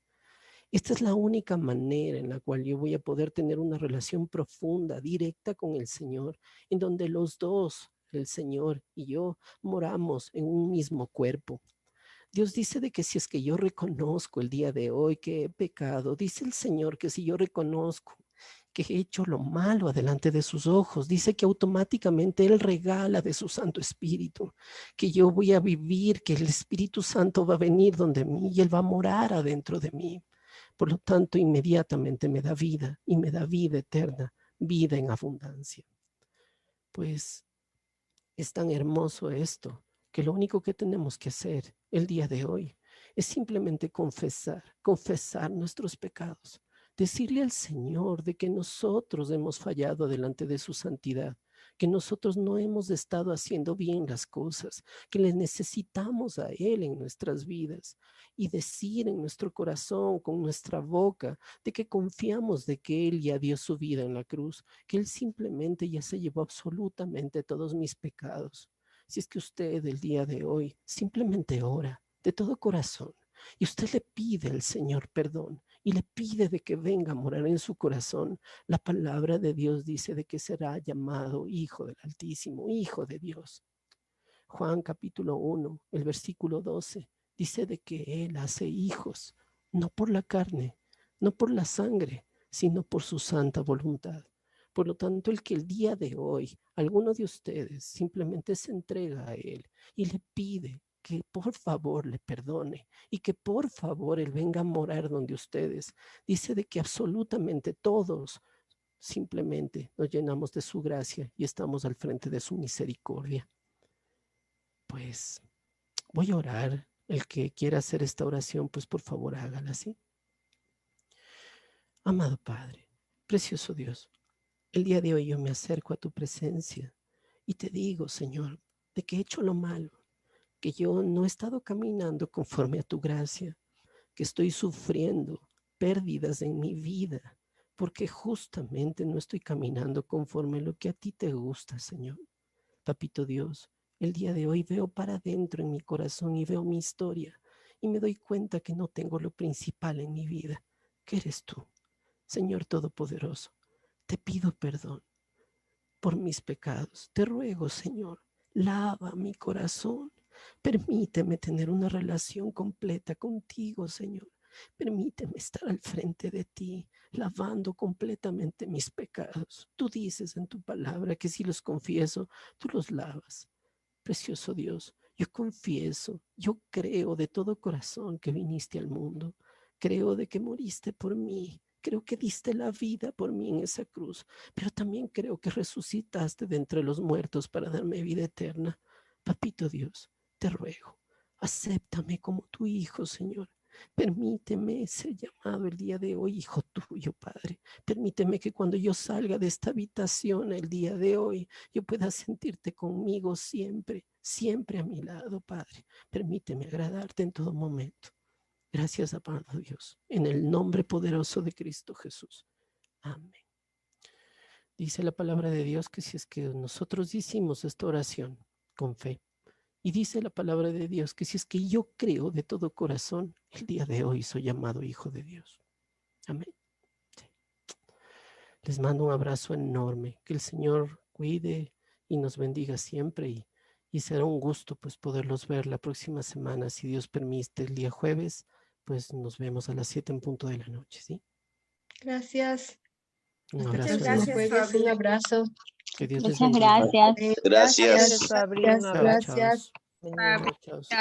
Esta es la única manera en la cual yo voy a poder tener una relación profunda, directa con el Señor, en donde los dos, el Señor y yo, moramos en un mismo cuerpo. Dios dice de que si es que yo reconozco el día de hoy que he pecado, dice el Señor que si yo reconozco que he hecho lo malo delante de sus ojos, dice que automáticamente Él regala de su Santo Espíritu, que yo voy a vivir, que el Espíritu Santo va a venir donde mí y Él va a morar adentro de mí. Por lo tanto, inmediatamente me da vida y me da vida eterna, vida en abundancia. Pues es tan hermoso esto, que lo único que tenemos que hacer el día de hoy es simplemente confesar nuestros pecados, decirle al Señor de que nosotros hemos fallado delante de su santidad, que nosotros no hemos estado haciendo bien las cosas, que le necesitamos a Él en nuestras vidas y decir en nuestro corazón, con nuestra boca, de que confiamos de que Él ya dio su vida en la cruz, que Él simplemente ya se llevó absolutamente todos mis pecados. Si es que usted el día de hoy simplemente ora de todo corazón y usted le pide al Señor perdón y le pide de que venga a morar en su corazón, la palabra de Dios dice de que será llamado Hijo del Altísimo, Hijo de Dios. Juan capítulo 1, el versículo 12, dice de que Él hace hijos, no por la carne, no por la sangre, sino por su santa voluntad. Por lo tanto, el que el día de hoy alguno de ustedes simplemente se entrega a Él y le pide que por favor le perdone y que por favor Él venga a morar donde ustedes, dice de que absolutamente todos simplemente nos llenamos de su gracia y estamos al frente de su misericordia. Pues voy a orar. El que quiera hacer esta oración, pues por favor hágala así. Amado Padre, precioso Dios, el día de hoy yo me acerco a tu presencia y te digo, Señor, de que he hecho lo malo, que yo no he estado caminando conforme a tu gracia, que estoy sufriendo pérdidas en mi vida, porque justamente no estoy caminando conforme a lo que a ti te gusta, Señor. Papito Dios, el día de hoy veo para adentro en mi corazón y veo mi historia y me doy cuenta que no tengo lo principal en mi vida, que eres tú, Señor Todopoderoso. Te pido perdón por mis pecados. Te ruego, Señor, lava mi corazón. Permíteme tener una relación completa contigo, Señor. Permíteme estar al frente de ti, lavando completamente mis pecados. Tú dices en tu palabra que si los confieso, tú los lavas. Precioso Dios, yo confieso, yo creo de todo corazón que viniste al mundo. Creo de que moriste por mí. Creo que diste la vida por mí en esa cruz, pero también creo que resucitaste de entre los muertos para darme vida eterna. Papito Dios, te ruego, acéptame como tu hijo, Señor. Permíteme ser llamado el día de hoy hijo tuyo, Padre. Permíteme que cuando yo salga de esta habitación el día de hoy, yo pueda sentirte conmigo siempre, siempre a mi lado, Padre. Permíteme agradarte en todo momento. Gracias, amado Dios, en el nombre poderoso de Cristo Jesús. Amén. Dice la palabra de Dios que si es que nosotros hicimos esta oración con fe, y dice la palabra de Dios que si es que yo creo de todo corazón, el día de hoy soy llamado hijo de Dios. Amén. Sí. Les mando un abrazo enorme. Que el Señor cuide y nos bendiga siempre y será un gusto pues poderlos ver la próxima semana, si Dios permite, el día jueves. Pues nos vemos a las 7 en punto de la noche, ¿sí? Gracias. Un Hasta abrazo. el próximo jueves. Un abrazo. Que Dios les Muchas bendiga. gracias. Gracias. Gracias.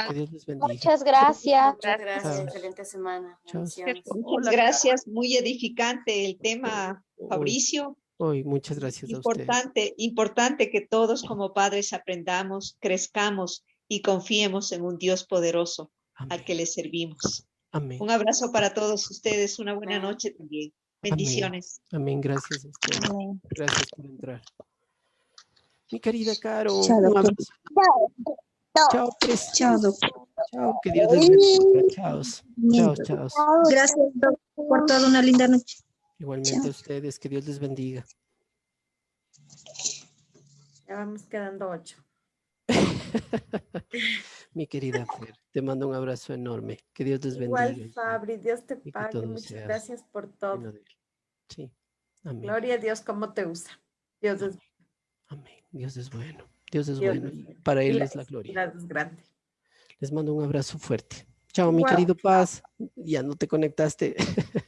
Que Dios les bendiga. Muchas gracias. Muchas gracias. Chao. Excelente semana. Chao. Bendiciones. Muchas gracias, muy edificante el tema, Fabricio. Hoy, muchas gracias a ustedes. Importante que todos como padres aprendamos, crezcamos y confiemos en un Dios poderoso al que le servimos. Amén. Un abrazo para todos ustedes, una buena noche también. Bendiciones. Amén. Gracias a usted. Gracias por entrar. Mi querida Caro, Chao, un doctor. abrazo. Chao, pues. Chao, doctor. Chao, que Dios les bendiga. Chao. Chao, chao. Gracias, doctor, por toda una linda noche. Igualmente a ustedes, que Dios les bendiga. Ya vamos quedando 8. Mi querida Fer, te mando un abrazo enorme. Que Dios les bendiga. Igual, Fabri, Dios te que pague. todo Muchas sea gracias por todo. lleno de él. Sí, amén. Gloria a Dios, cómo te usa. Dios es Amén. Dios es bueno. Dios es Dios bueno. es Y bueno. para Él Y es la gloria. es grande. Les mando un abrazo fuerte. Chao, mi Igual. querido Paz. Ya no te conectaste.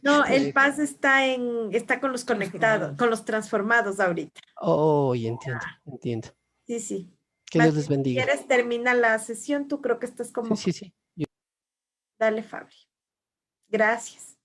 No, el Paz está con los conectados, con los transformados ahorita. Oh, entiendo. Sí, sí. Que Dios les bendiga. Si quieres, termina la sesión. Tú creo que estás como... Sí. Dale, Fabri. Gracias.